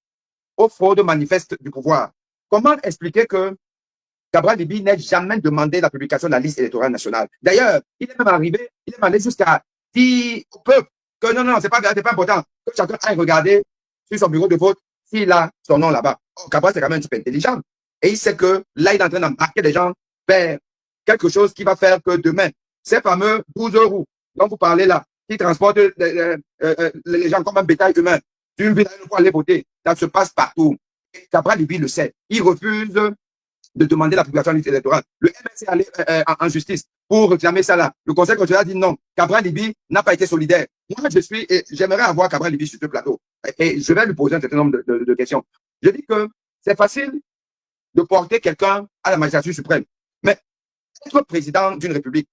aux fraudes manifestes du pouvoir. Comment expliquer que Cabral Libye n'ait jamais demandé la publication de la liste électorale nationale? D'ailleurs, il est même allé jusqu'à dire au peuple que non, c'est pas important. Que chacun aille regarder sur son bureau de vote s'il a son nom là-bas. Oh, Cabral, c'est quand même un type intelligent. Et il sait que là, il est en train d'embarquer des gens vers quelque chose qui va faire que demain, ces fameux 12 roues dont vous parlez là, qui transportent les gens comme un bétail humain d'une ville pour aller voter, ça se passe partout. Cabral, lui, le sait. Il refuse de demander la publication de liste électorale. Le MNC est allé en justice pour réclamer ça là. Le Conseil constitutionnel a dit non. Cabral Libi n'a pas été solidaire. Moi, j'aimerais avoir Cabral Libi sur ce plateau. Et je vais lui poser un certain nombre de questions. Je dis que c'est facile de porter quelqu'un à la magistrature suprême. Mais être président d'une république,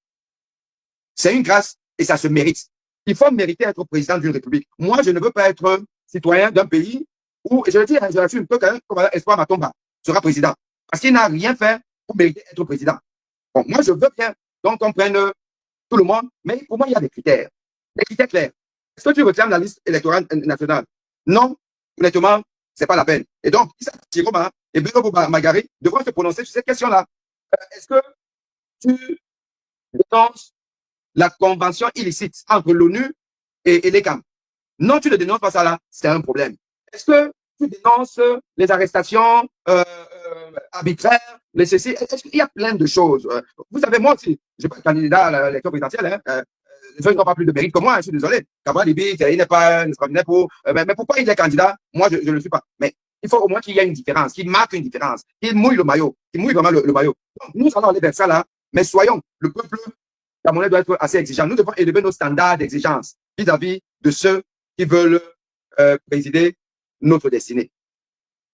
c'est une grâce et ça se mérite. Il faut mériter être président d'une république. Moi, je ne veux pas être citoyen d'un pays où, et je le dis, je l'assume, que quelqu'un comme Espoir Matomba sera président. Parce qu'il n'a rien fait pour mériter être président. Bon, moi, je veux bien donc qu'on prenne tout le monde, mais pour moi, il y a des critères clairs. Est-ce que tu réclames la liste électorale nationale? Non, honnêtement, c'est pas la peine. Et donc, Issa Chiroma et Benoît Magari devront se prononcer sur cette question-là. Est-ce que tu dénonces la convention illicite entre l'ONU et l'ECAM? Non, tu ne dénonces pas ça là, c'est un problème. Est-ce que tu dénonces les arrestations arbitraires, les ceci? Est-ce qu'il y a plein de choses? Vous savez, moi aussi, je suis pas candidat à l'élection présidentielle, les gens n'ont pas plus de mérite que moi, je suis désolé. Cabral Libi, il n'est pas pour, mais pourquoi il est candidat? Moi, je ne le suis pas. Mais il faut au moins qu'il y ait une différence, qu'il marque une différence, qu'il mouille le maillot, qu'il mouille vraiment le maillot. Donc, nous allons aller vers ça là, mais soyons, le peuple camerounais doit être assez exigeant. Nous devons élever nos standards d'exigence vis-à-vis de ceux qui veulent présider notre destinée.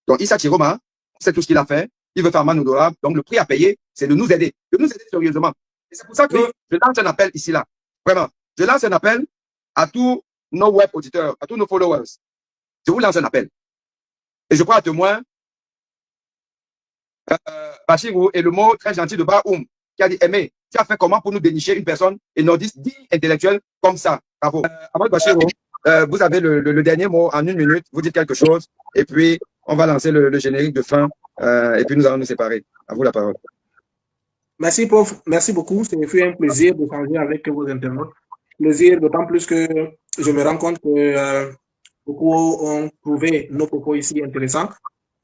Donc, Issa Chiroma, c'est tout ce qu'il a fait. Il veut faire mal honorable. Donc, le prix à payer, c'est de nous aider sérieusement. Et c'est pour ça que je lance un appel ici là. Vraiment, je lance un appel à tous nos web auditeurs, à tous nos followers. Je vous lance un appel. Et je crois à témoin Bachirou et le mot très gentil de Baoum qui a dit Aimé, tu as fait comment pour nous dénicher une personne et nordiste digne intellectuelle comme ça? Bravo. Ahmad Bachirou, vous avez le dernier mot en 1 minute. Vous dites quelque chose et puis on va lancer le générique de fin et puis nous allons nous séparer. À vous la parole. Merci, prof. Merci beaucoup. Ce fut un plaisir d'échanger avec vos internautes. Plaisir, d'autant plus que je me rends compte que beaucoup ont trouvé nos propos ici intéressants.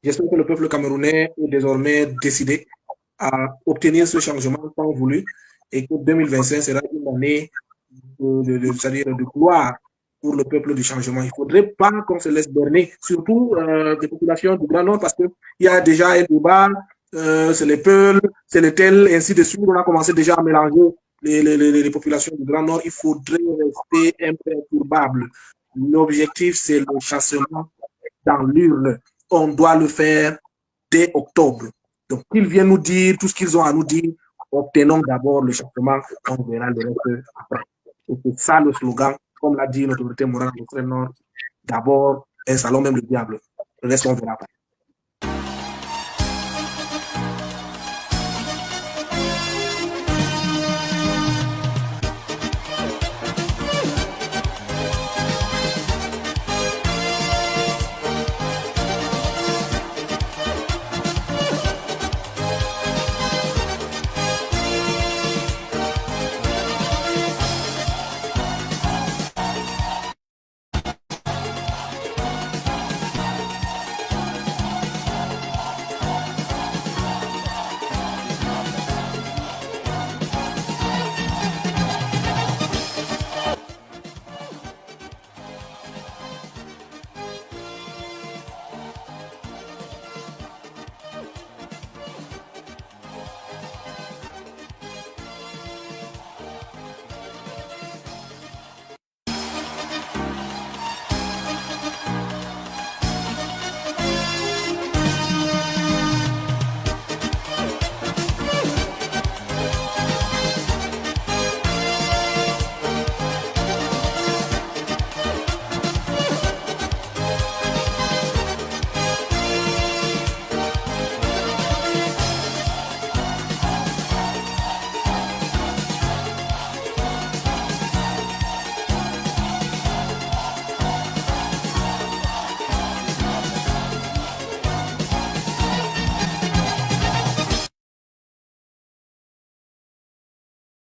J'espère que le peuple camerounais est désormais décidé à obtenir ce changement tant voulu et que 2025 sera une année de gloire pour le peuple du changement. Il ne faudrait pas qu'on se laisse berner, surtout des populations du Grand Nord, parce qu'il y a déjà un débat. C'est les Peuls, c'est les Tels, ainsi de suite. On a commencé déjà à mélanger les populations du Grand Nord. Il faudrait rester imperturbable. L'objectif, c'est le chassement dans l'urne. On doit le faire dès octobre. Donc, qu'ils viennent nous dire tout ce qu'ils ont à nous dire. Obtenons d'abord le chassement, on verra le reste après. Et c'est ça le slogan, comme l'a dit notre autorité morale du Nord. D'abord, installons même le diable. Le reste, on verra après.